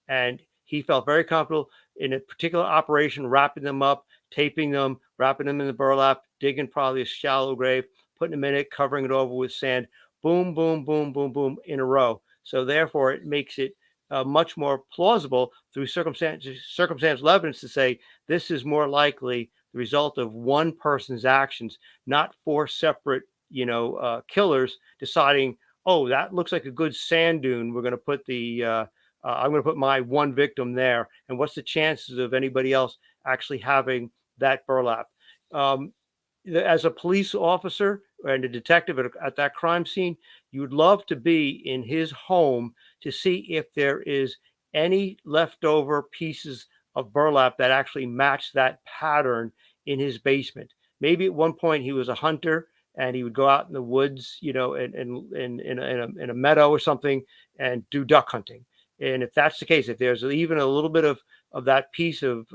And he felt very comfortable in a particular operation, wrapping them up, taping them, wrapping them in the burlap, digging probably a shallow grave, putting them in it, covering it over with sand, boom, boom, boom, boom, boom, in a row. So therefore, it makes it much more plausible through circumstantial evidence to say this is more likely the result of one person's actions, not 4 separate killers deciding, oh, that looks like a good sand dune. We're going to put I'm going to put my one victim there. And what's the chances of anybody else actually having that burlap? As a police officer and a detective at that crime scene, you would love to be in his home to see if there is any leftover pieces of burlap that actually match that pattern in his basement. Maybe at one point he was a hunter and he would go out in the woods, in a meadow or something, and do duck hunting. And if that's the case, if there's even a little bit of that piece of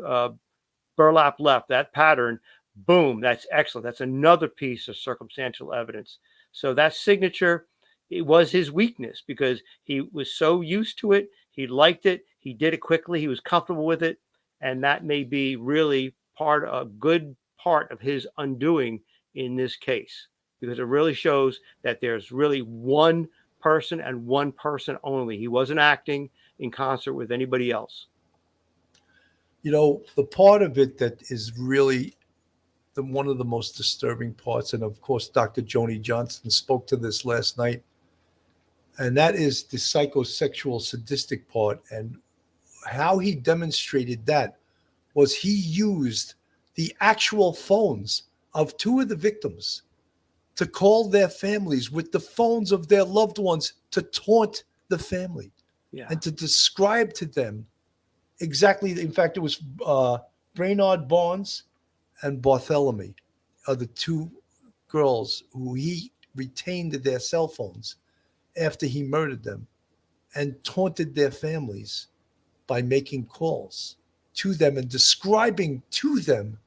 burlap left, that pattern, boom, that's excellent. That's another piece of circumstantial evidence. So that signature, it was his weakness because he was so used to it. He liked it. He did it quickly. He was comfortable with it. And that may be really a good part of his undoing in this case, because it really shows that there's really one person and one person only. He wasn't acting in concert with anybody else. The part of it that is really one of the most disturbing parts, and of course, Dr. Joni Johnson spoke to this last night, and that is the psychosexual sadistic part. And how he demonstrated that was he used the actual phones of 2 of the victims to call their families with the phones of their loved ones to taunt the family and to describe to them exactly. In fact, it was Brainard Barnes and Bartholomew are the 2 girls who he retained their cell phones after he murdered them and taunted their families by making calls to them and describing to them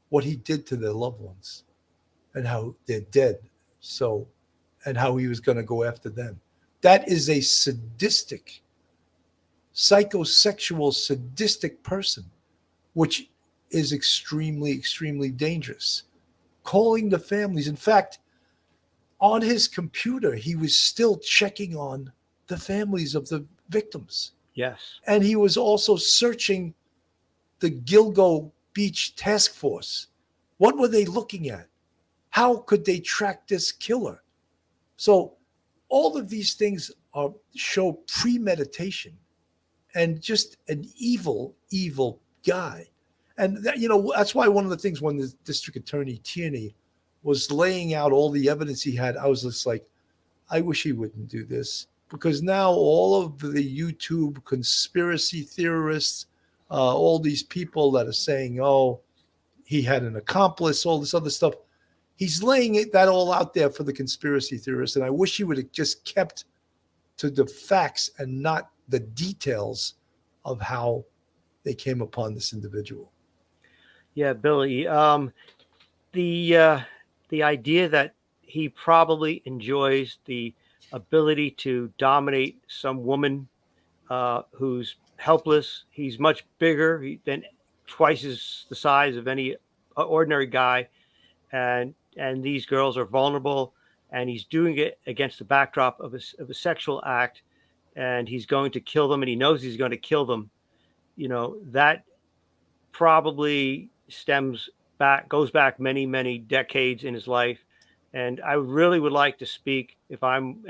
what he did to their loved ones and how they're dead. So, and how he was going to go after them. That is a sadistic, psychosexual, sadistic person, which is extremely, extremely dangerous. Calling the families. In fact, on his computer, he was still checking on the families of the victims. Yes. And he was also searching the Gilgo Beach task force. What were they looking at? How could they track this killer? So all of these things show premeditation and just an evil, evil guy. And that, that's why one of the things when the district attorney Tierney was laying out all the evidence he had, I was just like, I wish he wouldn't do this, because now all of the YouTube conspiracy theorists, all these people that are saying, oh, he had an accomplice, all this other stuff, he's laying that all out there for the conspiracy theorists. And I wish he would have just kept to the facts and not the details of how they came upon this individual. Yeah, Billy. The idea that he probably enjoys the ability to dominate some woman who's helpless. He's much bigger than twice the size of any ordinary guy, and these girls are vulnerable, and he's doing it against the backdrop of a sexual act, and he's going to kill them, and he knows he's going to kill them. That probably goes back many, many decades in his life. And I really would like to speak, if I'm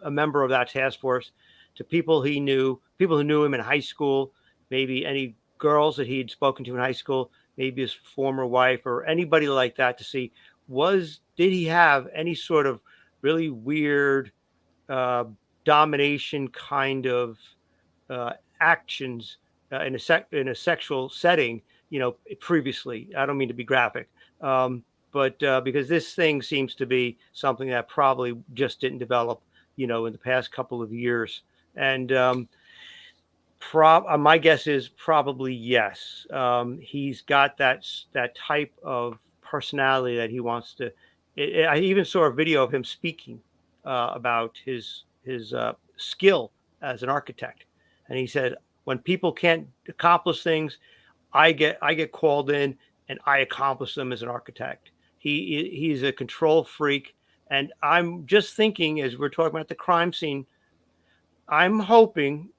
a member of that task force, to people who knew him in high school, maybe any girls that he'd spoken to in high school, maybe his former wife or anybody like that, to see, did he have any sort of really weird domination kind of actions in a sexual setting, previously. I don't mean to be graphic, but because this thing seems to be something that probably just didn't develop, in the past couple of years. And my guess is probably yes. He's got that type of personality that he wants to. I even saw a video of him speaking about his skill as an architect, and he said, when people can't accomplish things, I get called in and I accomplish them as an architect. He's a control freak, and I'm just thinking, as we're talking about the crime scene, I'm hoping,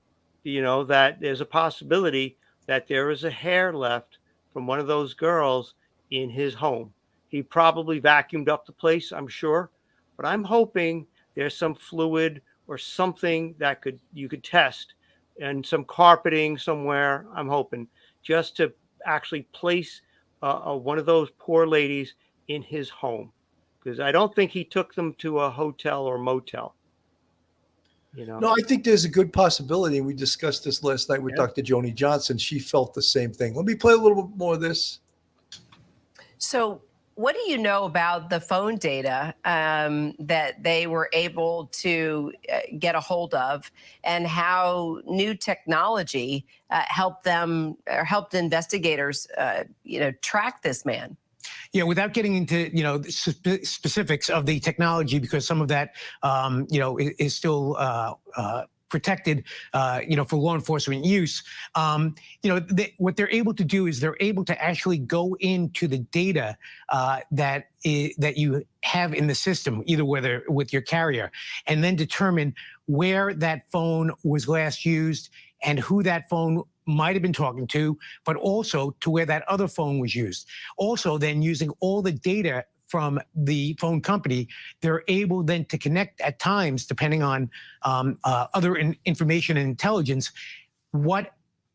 that there's a possibility that there is a hair left from one of those girls in his home. He probably vacuumed up the place, I'm sure, but I'm hoping there's some fluid or something that you could test, and some carpeting somewhere, I'm hoping, just to actually place one of those poor ladies in his home, because I don't think he took them to a hotel or motel. No, I think there's a good possibility. We discussed this last night with Dr. Joni Johnson. She felt the same thing. Let me play a little bit more of this. So what do you know about the phone data that they were able to get a hold of, and how new technology helped investigators, track this man? Yeah, without getting into specifics of the technology, because some of that is still protected, for law enforcement use. What they're able to do is they're able to actually go into the data that you have in the system, either whether with your carrier, and then determine where that phone was last used and who that phone might have been talking to, but also to where that other phone was used. Also, then using all the data from the phone company, they're able then to connect at times, depending on other information and intelligence, what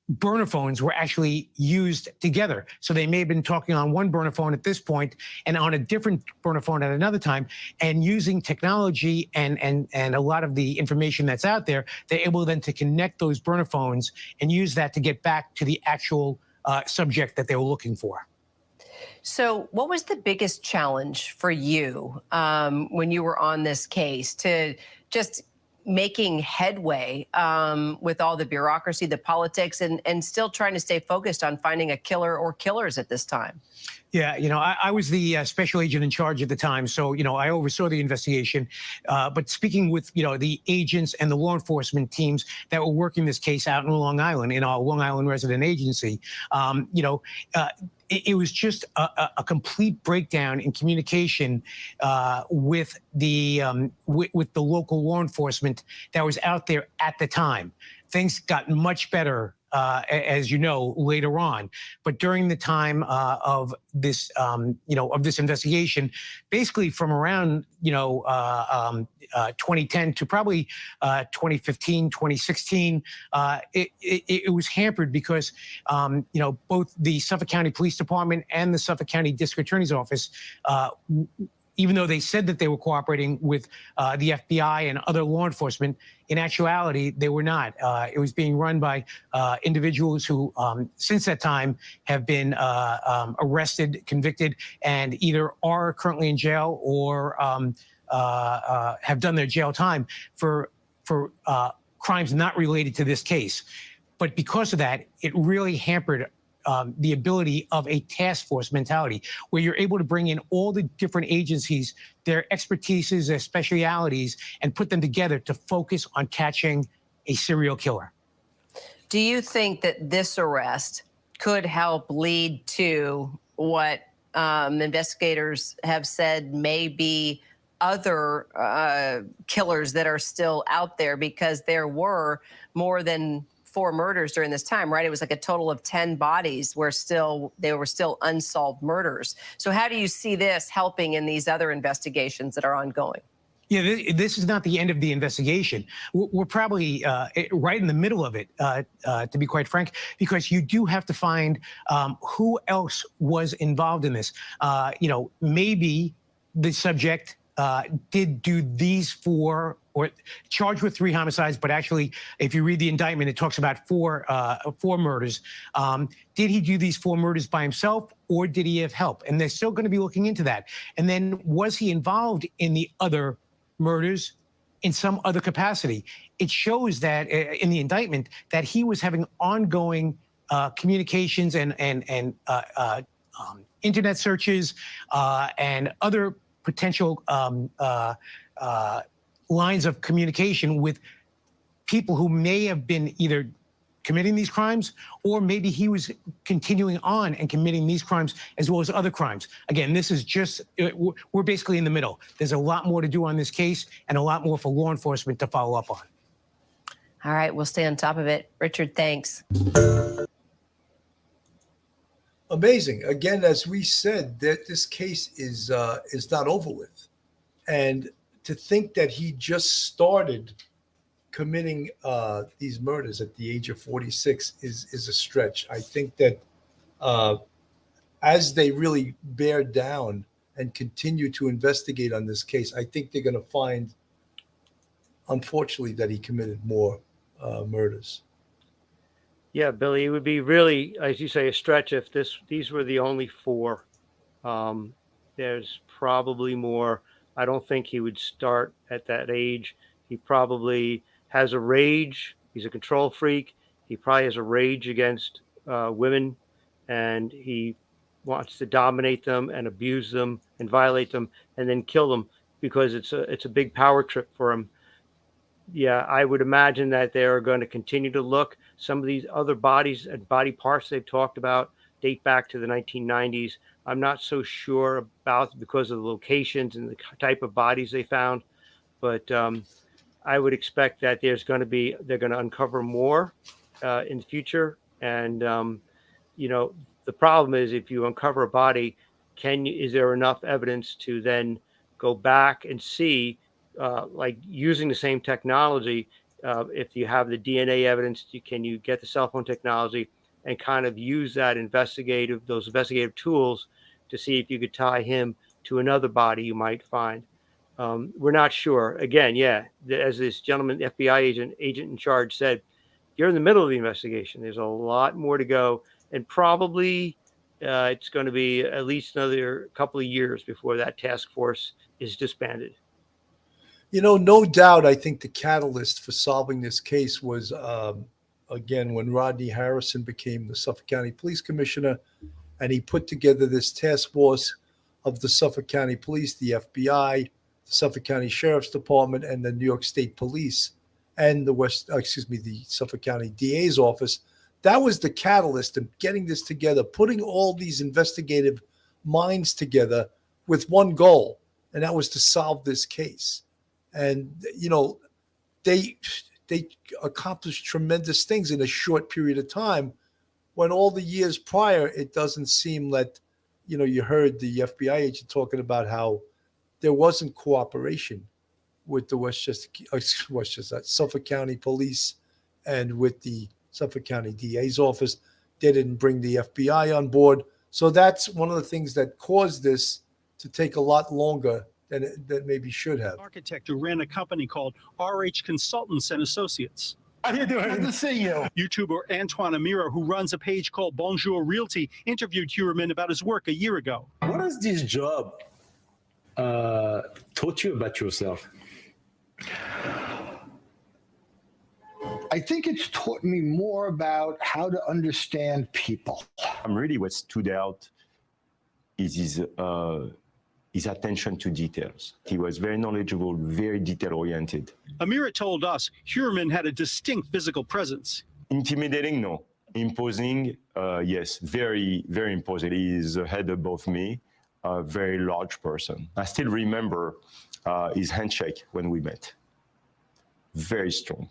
burner phones were actually used together. So they may have been talking on one burner phone at this point and on a different burner phone at another time, and using technology and a lot of the information that's out there, they're able then to connect those burner phones and use that to get back to the actual subject that they were looking for. So what was the biggest challenge for you when you were on this case, to just making headway with all the bureaucracy, the politics, and still trying to stay focused on finding a killer or killers at this time? Yeah, I was the special agent in charge at the time, so I oversaw the investigation. But speaking with the agents and the law enforcement teams that were working this case out in Long Island, in our Long Island resident agency, it was just a complete breakdown in communication with the local law enforcement that was out there at the time. Things got much better, as you know, later on. But during the time of this, of this investigation, basically from around 2010 to probably 2015, 2016, it was hampered because both the Suffolk County Police Department and the Suffolk County District Attorney's Office, even though they said that they were cooperating with the FBI and other law enforcement, in actuality, they were not. It was being run by individuals who, since that time, have been arrested, convicted, and either are currently in jail or have done their jail time for crimes not related to this case. But because of that, it really hampered the ability of a task force mentality, where you're able to bring in all the different agencies, their expertises, their specialities, and put them together to focus on catching a serial killer. Do you think that this arrest could help lead to what investigators have said may be other killers that are still out there? Because there were more than 4 murders during this time, right? It was like a total of 10 bodies where they were still unsolved murders. So how do you see this helping in these other investigations that are ongoing? Yeah, this is not the end of the investigation. We're probably right in the middle of it, to be quite frank, because you do have to find who else was involved in this. Maybe the subject did do these 4, or charged with 3 homicides, but actually, if you read the indictment, it talks about 4 murders. Did he do these 4 murders by himself, or did he have help? And they're still going to be looking into that. And then, was he involved in the other murders in some other capacity? It shows that in the indictment that he was having ongoing communications and internet searches and other potential lines of communication with people who may have been either committing these crimes, or maybe he was continuing on and committing these crimes as well as other crimes. Again, this is just, we're basically in the middle. There's a lot more to do on this case and a lot more for law enforcement to follow up on. All right, we'll stay on top of it. Richard, thanks. Amazing. Again, as we said, that this case is not over with. And to think that he just started committing these murders at the age of 46 is a stretch. I think that as they really bear down and continue to investigate on this case, I think they're going to find, unfortunately, that he committed more murders. Yeah, Billy, it would be really, as you say, a stretch if these were the only 4. There's probably more. I don't think he would start at that age. He probably has a rage. He's a control freak. He probably has a rage against women, and he wants to dominate them and abuse them and violate them and then kill them because it's a big power trip for him. Yeah, I would imagine that they're going to continue to look. Some of these other bodies and body parts they've talked about date back to the 1990s. I'm not so sure about because of the locations and the type of bodies they found, but I would expect that they're going to uncover more in the future. And the problem is, if you uncover a body, is there enough evidence to then go back and see, like using the same technology? If you have the DNA evidence, can you get the cell phone technology and kind of use those investigative tools to see if you could tie him to another body you might find? We're not sure. Again, yeah, as this gentleman, FBI agent in charge said, you're in the middle of the investigation. There's a lot more to go, and probably it's going to be at least another couple of years before that task force is disbanded. No doubt, I think the catalyst for solving this case was, again, when Rodney Harrison became the Suffolk County Police Commissioner, and he put together this task force of the Suffolk County Police, the FBI, the Suffolk County Sheriff's Department, and the New York State Police, and the Suffolk County DA's office. That was the catalyst in getting this together, putting all these investigative minds together with one goal, and that was to solve this case. And they accomplished tremendous things in a short period of time, when all the years prior, it doesn't seem that, you heard the FBI agent talking about how there wasn't cooperation with the Suffolk County Police and with the Suffolk County DA's office. They didn't bring the FBI on board. So that's one of the things that caused this to take a lot longer than it maybe should have. Architect who ran a company called RH Consultants and Associates. How you doing? Good to see you. YouTuber Antoine Amira, who runs a page called Bonjour Realty, interviewed Heuermann about his work a year ago. What has this job taught you about yourself? I think it's taught me more about how to understand people. Really what stood out is his attention to details. He was very knowledgeable, very detail-oriented. Amira told us Heuermann had a distinct physical presence. Intimidating, no. Imposing, yes, very, very imposing. He is a head above me, a very large person. I still remember his handshake when we met. Very strong.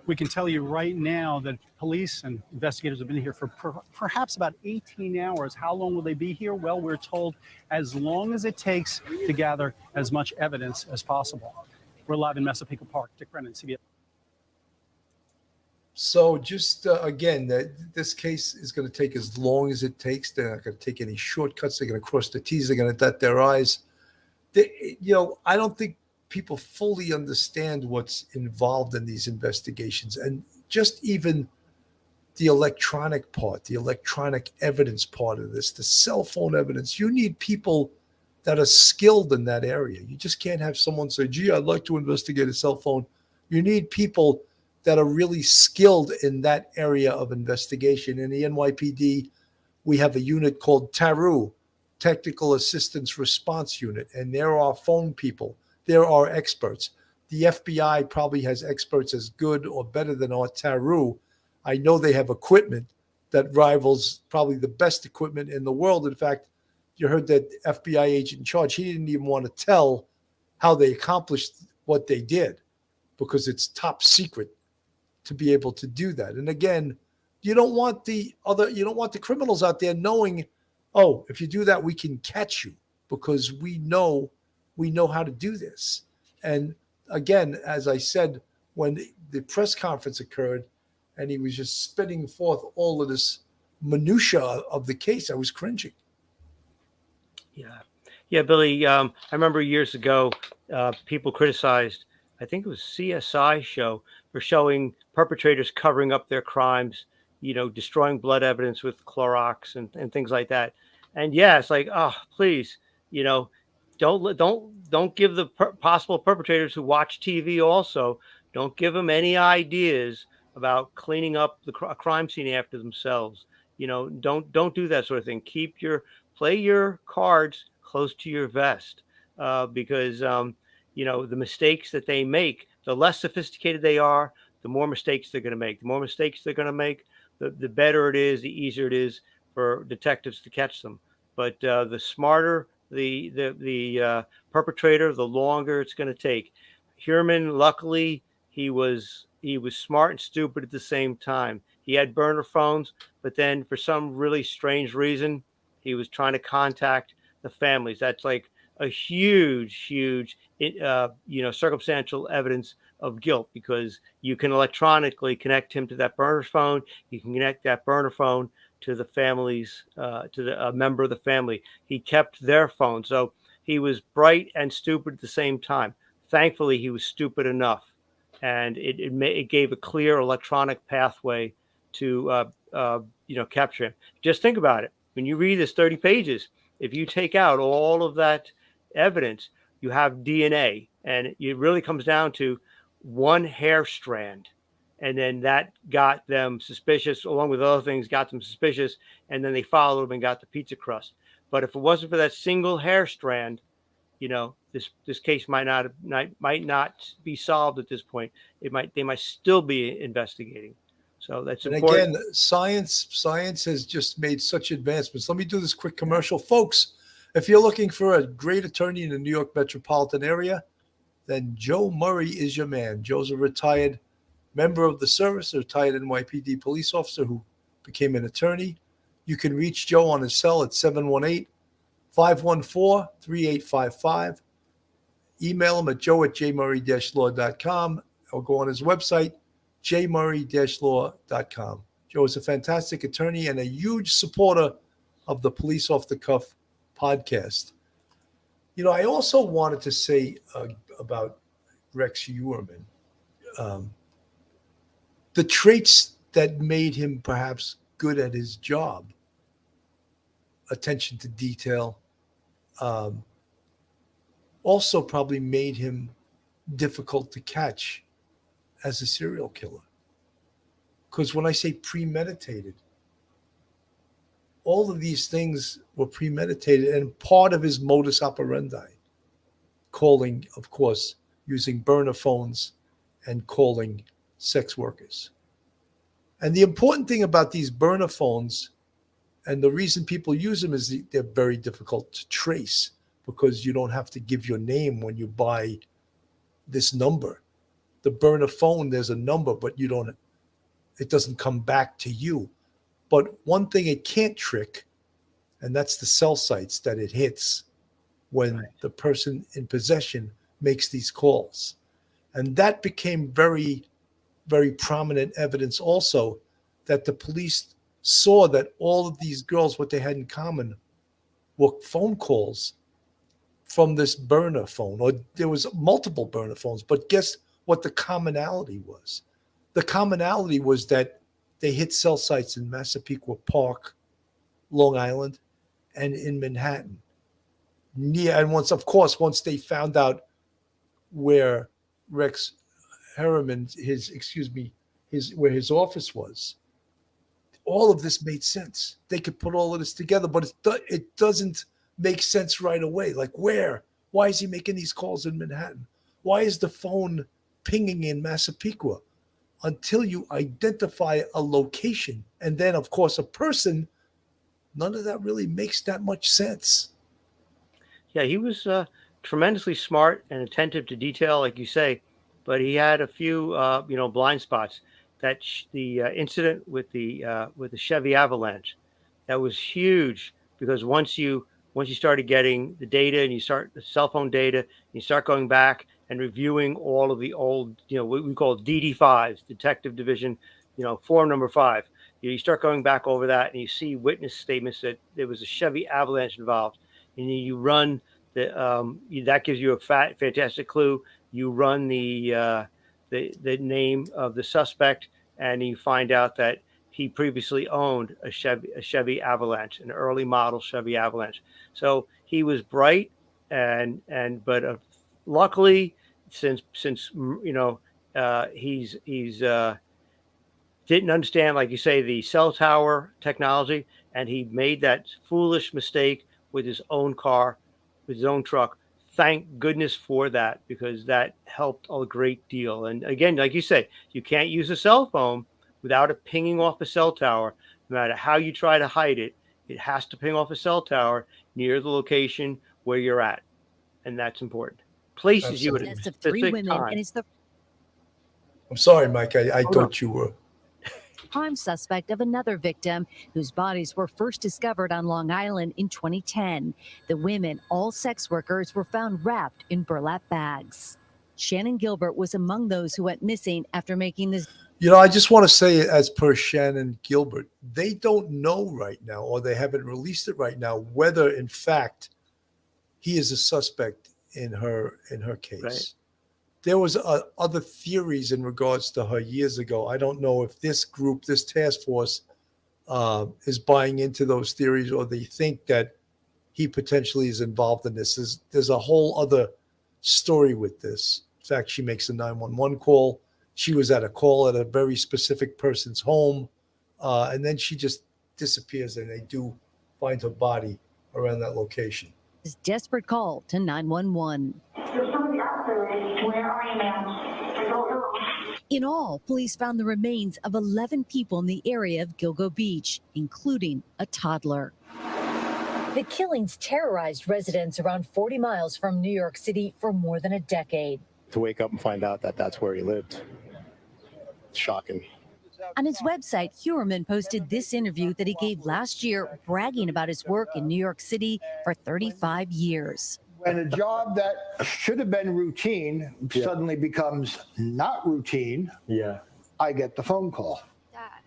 We can tell you right now that police and investigators have been here for perhaps about 18 hours. How long will they be here? Well, we're told as long as it takes to gather as much evidence as possible. We're live in Massapequa Park. Dick Brennan, CBS. So just again, this case is going to take as long as it takes. They're not going to take any shortcuts. They're going to cross the T's. They're going to dot their I's. I don't think people fully understand what's involved in these investigations, and just even the electronic part, the electronic evidence part of this, the cell phone evidence. You need people that are skilled in that area. You just can't have someone say, gee, I'd like to investigate a cell phone. You need people that are really skilled in that area of investigation. In the NYPD, we have a unit called TARU, Technical Assistance Response Unit, and there are phone people. There are experts. The FBI probably has experts as good or better than our TARU. I know they have equipment that rivals probably the best equipment in the world. In fact, you heard that FBI agent in charge, he didn't even want to tell how they accomplished what they did because it's top secret to be able to do that. And again, you don't want the criminals out there knowing, oh, if you do that, we can catch you because we know how to do this. And again, as I said, when the press conference occurred and he was just spitting forth all of this minutia of the case, I was cringing. Yeah, Billy. I remember years ago, people criticized, I think it was CSI show, for showing perpetrators covering up their crimes, destroying blood evidence with Clorox and things like that. And yeah, it's like, oh, please, don't give the possible perpetrators who watch TV also, don't give them any ideas about cleaning up the crime scene after themselves. Don't do that sort of thing. Play your cards close to your vest, because the mistakes that they make, the less sophisticated they are, the more mistakes they're going to make. The more mistakes they're going to make, the better it is, the easier it is for detectives to catch them. But the smarter the perpetrator, the longer it's going to take. Heuermann, luckily, he was smart and stupid at the same time. He had burner phones, but then for some really strange reason, he was trying to contact the families. That's like a huge, circumstantial evidence of guilt, because you can electronically connect him to that burner phone. You can connect that burner phone to the families, a member of the family. He kept their phone. So he was bright and stupid at the same time. Thankfully, he was stupid enough, and it gave a clear electronic pathway to capture him. Just think about it. When you read this 30 pages, if you take out all of that evidence, you have DNA, and it really comes down to one hair strand. And then that got them suspicious, along with other things, got them suspicious. And then they followed him and got the pizza crust. But if it wasn't for that single hair strand, this case might not be solved at this point. They might still be investigating. So that's And important. again, science has just made such advancements. Let me do this quick commercial, folks. If you're looking for a great attorney in the New York metropolitan area, then Joe Murray is your man. Joe's a retired member of the service, a retired NYPD police officer who became an attorney. You can reach Joe on his cell at 718-514-3855. Email him at joe@jmurray-law.com or go on his website, jmurray-law.com. Joe is a fantastic attorney and a huge supporter of the Police Off the Cuff podcast. I also wanted to say about Rex Heuermann, the traits that made him perhaps good at his job, attention to detail, also probably made him difficult to catch as a serial killer. Because when I say premeditated, all of these things were premeditated and part of his modus operandi. Calling, of course, using burner phones and calling sex workers. And the important thing about these burner phones, and the reason people use them, is they're very difficult to trace because you don't have to give your name when you buy this number. The burner phone, there's a number, but it doesn't come back to you. But one thing it can't trick, and that's the cell sites that it hits when the person in possession makes these calls. And that became very, very prominent evidence also that the police saw that all of these girls, what they had in common were phone calls from this burner phone, or there was multiple burner phones. But guess what the commonality was? The commonality was that they hit cell sites in Massapequa Park, Long Island, and in Manhattan. Yeah, and once they found out where Rex Heuermann, where his office was, all of this made sense. They could put all of this together, but it doesn't make sense right away. Like where? Why is he making these calls in Manhattan? Why is the phone pinging in Massapequa? Until you identify a location and then, of course, a person, none of that really makes that much sense. Yeah, he was tremendously smart and attentive to detail, like you say, but he had a few, blind spots. The incident with the Chevy Avalanche, that was huge because once you started getting the data and you start the cell phone data, and you start going back and reviewing all of the old, what we call DD5s, Detective Division, form number 5. You start going back over that and you see witness statements that there was a Chevy Avalanche involved, and you run that gives you a fantastic clue. You run the name of the suspect, and you find out that he previously owned a Chevy Avalanche, an early model Chevy Avalanche. So he was bright, but luckily, since he's didn't understand, like you say, the cell tower technology, and he made that foolish mistake with his own car, with his own truck. Thank goodness for that, because that helped a great deal. And again, like you say, you can't use a cell phone without it pinging off a cell tower. No matter how you try to hide it, it has to ping off a cell tower near the location where you're at. And that's important. Places you at a specific time. And it's the I'm sorry, Mike. I thought you were. prime suspect of another victim whose bodies were first discovered on Long Island in 2010. The women, all sex workers, were found wrapped in burlap bags. Shannon Gilbert was among those who went missing after making this. I just want to say, as per Shannon Gilbert, they don't know right now, or they haven't released it right now, whether in fact he is a suspect in her case. Right. there was other theories in regards to her years ago. I don't know if this group, this task force, is buying into those theories, or they think that he potentially is involved in this. There's a whole other story with this. In fact, she makes a 911 call. She was at a call at a very specific person's home, and then she just disappears, and they do find her body around that location. His desperate call to 911. There's somebody out there. Where are you, ma'am? I don't know. In all, police found the remains of 11 people in the area of Gilgo Beach, including a toddler. The killings terrorized residents around 40 miles from New York City for more than a decade. To wake up and find out that that's where he lived, it's shocking. On his website, Heuermann posted this interview that he gave last year, bragging about his work in New York City for 35 years. When a job that should have been routine suddenly becomes not routine, I get the phone call.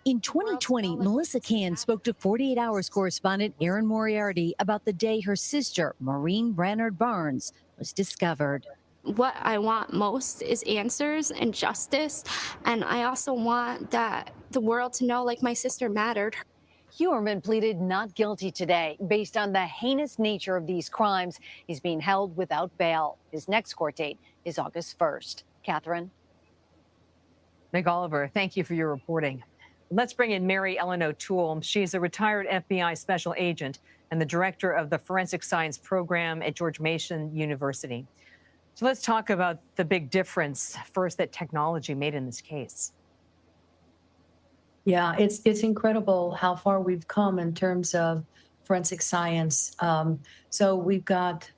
In 2020, Melissa Kahn spoke to 48 Hours correspondent Erin Moriarty about the day her sister, Maureen Brannard Barnes, was discovered. What I want most is answers and justice, and I also want that the world to know, like, my sister mattered. Heuermann pleaded not guilty today. Based on the heinous nature of these crimes, he's being held without bail. His next court date is August 1st. Catherine? Meg Oliver, thank you for your reporting. Let's bring in Mary Ellen O'Toole. She's a retired FBI special agent and the director of the Forensic Science Program at George Mason University. So let's talk about the big difference first that technology made in this case. Yeah, it's incredible how far we've come in terms of forensic science. So we've got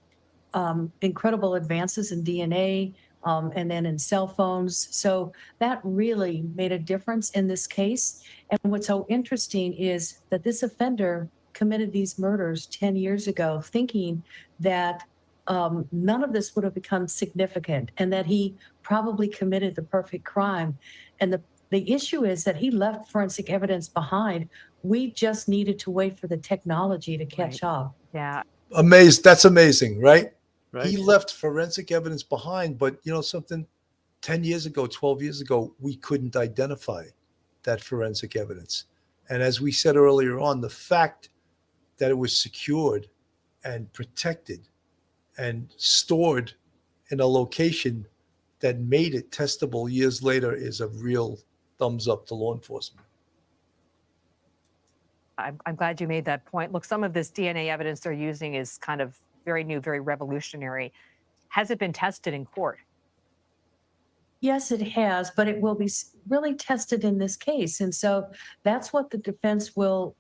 incredible advances in DNA, and then in cell phones. So that really made a difference in this case. And what's so interesting is that this offender committed these murders 10 years ago, thinking that none of this would have become significant and that he probably committed the perfect crime. And the issue is that he left forensic evidence behind. We just needed to wait for the technology to catch up. Yeah. That's amazing, right? Right. He left forensic evidence behind, but you know something, 10 years ago, 12 years ago, we couldn't identify that forensic evidence. And as we said earlier on, the fact that it was secured and protected and stored in a location that made it testable years later is a real thumbs up to law enforcement. I'm glad you made that point. Look, some of this DNA evidence they're using is kind of very new, very revolutionary. Has it been tested in court? Yes, it has, but it will be really tested in this case. And so that's what the defense will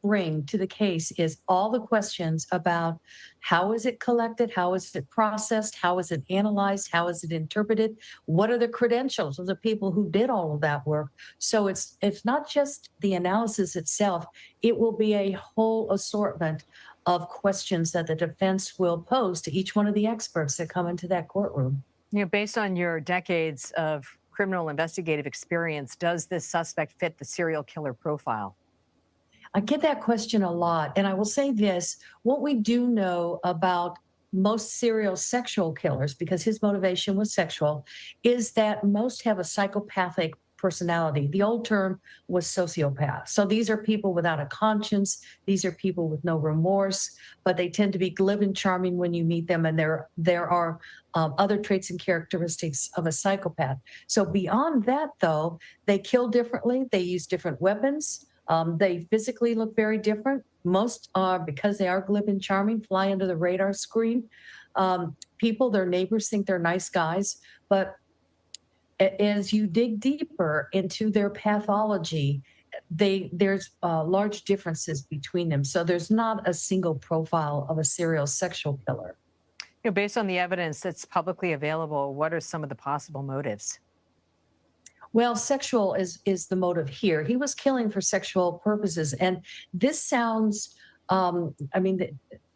bring to the case, is all the questions about how is it collected, how is it processed, how is it analyzed, how is it interpreted, what are the credentials of the people who did all of that work. So it's not just the analysis itself, it will be a whole assortment of questions that the defense will pose to each one of the experts that come into that courtroom. You know, based on your decades of criminal investigative experience, does this suspect fit the serial killer profile? I get that question a lot. And I will say this, what we do know about most serial sexual killers, because his motivation was sexual, is that most have a psychopathic personality. The old term was sociopath. So these are people without a conscience. These are people with no remorse, but they tend to be glib and charming when you meet them. And there are other traits and characteristics of a psychopath. So beyond that, though, they kill differently. They use different weapons. They physically look very different. Most are, because they are glib and charming, fly under the radar screen. Their neighbors think they're nice guys, but as you dig deeper into their pathology, there's large differences between them. So there's not a single profile of a serial sexual killer. You know, based on the evidence that's publicly available, what are some of the possible motives? Well, sexual is the motive here. He was killing for sexual purposes. And this sounds,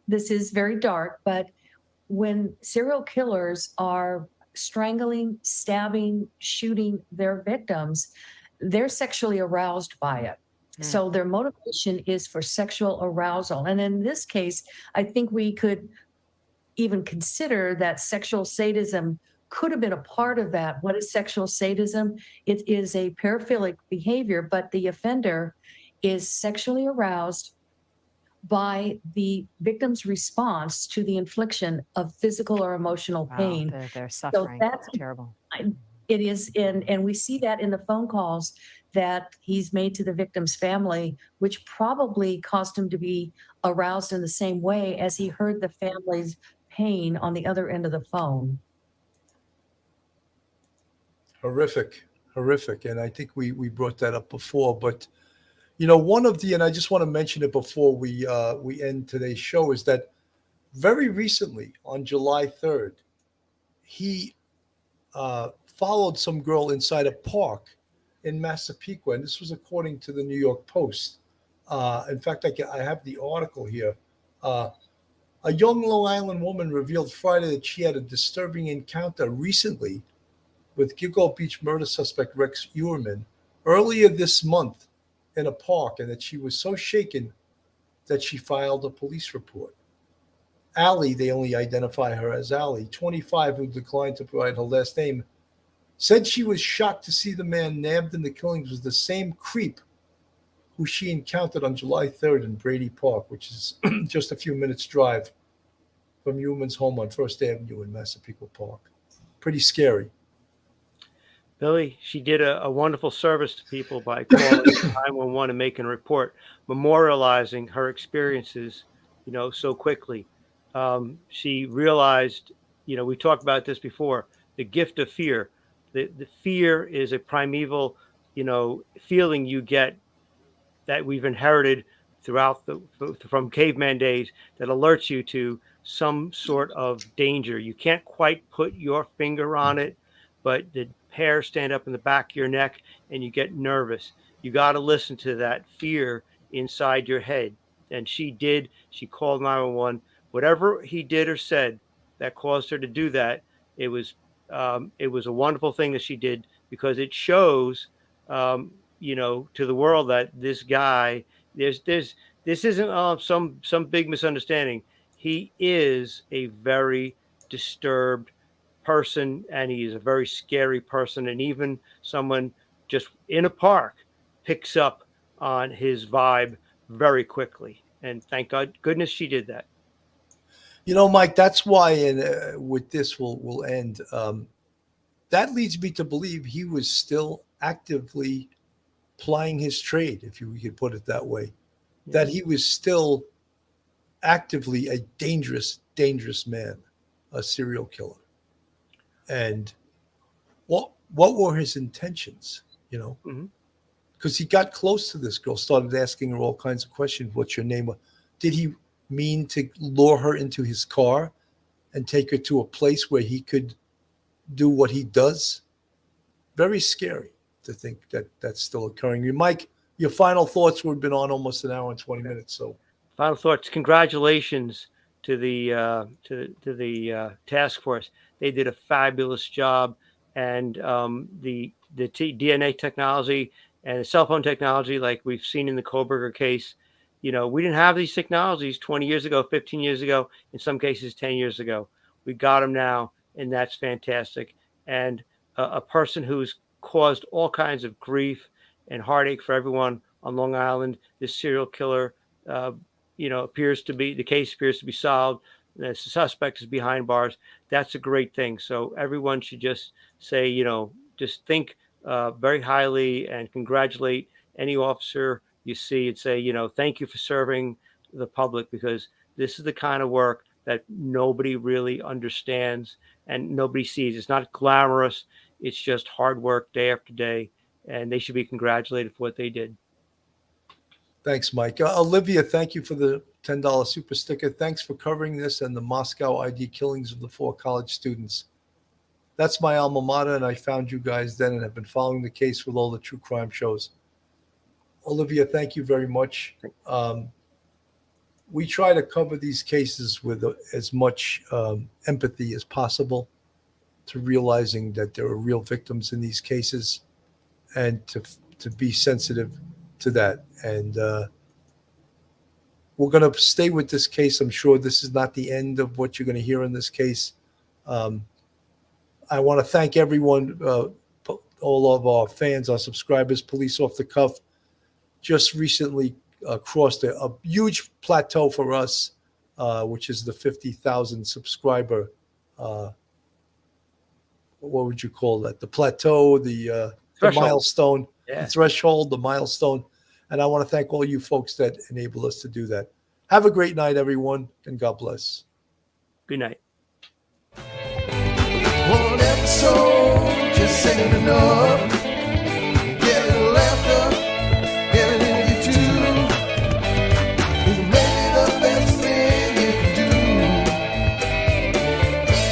this is very dark, but when serial killers are strangling, stabbing, shooting their victims, they're sexually aroused by it. So their motivation is for sexual arousal. And in this case, I think we could even consider that sexual sadism could have been a part of that. What is sexual sadism? It is a paraphilic behavior, but the offender is sexually aroused by the victim's response to the infliction of physical or emotional pain. Wow, they're suffering. That's terrible. It is, and we see that in the phone calls that he's made to the victim's family, which probably caused him to be aroused in the same way as he heard the family's pain on the other end of the phone. Horrific, horrific. And I think we brought that up before, but one of the, and I just want to mention it before we end today's show, is that very recently on July 3rd, he followed some girl inside a park in Massapequa, and this was according to the New York Post. In fact, I have the article here. A young Long Island woman revealed Friday that she had a disturbing encounter recently with Gilgo Beach murder suspect Rex Heuermann earlier this month in a park, and that she was so shaken that she filed a police report. Allie, they only identify her as Allie, 25, who declined to provide her last name, said she was shocked to see the man nabbed in the killings was the same creep who she encountered on July 3rd in Brady Park, which is just a few minutes' drive from Heuermann's home on First Avenue in Massapequa Park. Pretty scary. Billy, she did a wonderful service to people by calling 911 and making a report, memorializing her experiences, so quickly. She realized, we talked about this before, the gift of fear. The fear is a primeval, feeling you get that we've inherited throughout from caveman days that alerts you to some sort of danger. You can't quite put your finger on it, but the hairs stand up in the back of your neck and you get nervous. You got to listen to that fear inside your head. And she did. She called 911. Whatever he did or said that caused her to do that, it was a wonderful thing that she did, because it shows, to the world that this guy, this isn't some big misunderstanding. He is a very disturbed person, and he is a very scary person, and even someone just in a park picks up on his vibe very quickly. And thank goodness she did that. Mike, that's why, and with this we'll end. That leads me to believe he was still actively plying his trade, if we could put it that way. Yeah. That he was still actively a dangerous man, a serial killer. And what were his intentions? Because he got close to this girl, started asking her all kinds of questions. What's your name? Did he mean to lure her into his car and take her to a place where he could do what he does? Very scary to think that that's still occurring. Mike, your final thoughts. We've been on almost an hour and 20 minutes. So, final thoughts. Congratulations to the task force. They did a fabulous job, and the DNA technology and the cell phone technology, like we've seen in the Kohlberger case, we didn't have these technologies 20 years ago, 15 years ago, in some cases 10 years ago. We got them now, and that's fantastic. And a person who's caused all kinds of grief and heartache for everyone on Long Island, this serial killer, the case appears to be solved. The suspect is behind bars. That's a great thing. So everyone should just say, just think very highly and congratulate any officer you see and say, thank you for serving the public, because this is the kind of work that nobody really understands and nobody sees. It's not glamorous. It's just hard work day after day, and they should be congratulated for what they did. Thanks, Mike. Olivia, thank you for the $10 super sticker. Thanks for covering this and the Moscow ID killings of the 4 college students. That's my alma mater, and I found you guys then and have been following the case with all the true crime shows. Olivia, thank you very much. We try to cover these cases with as much empathy as possible, to realizing that there are real victims in these cases, and to be sensitive to that. And we're going to stay with this case. I'm sure this is not the end of what you're going to hear in this case. I want to thank everyone, all of our fans, our subscribers. Police Off the Cuff just recently crossed a huge plateau for us, which is the 50,000 subscriber. What would you call that? The plateau, the milestone, the threshold, the milestone. And I want to thank all you folks that enable us to do that. Have a great night, everyone, and God bless. Good night. One episode just ain't enough.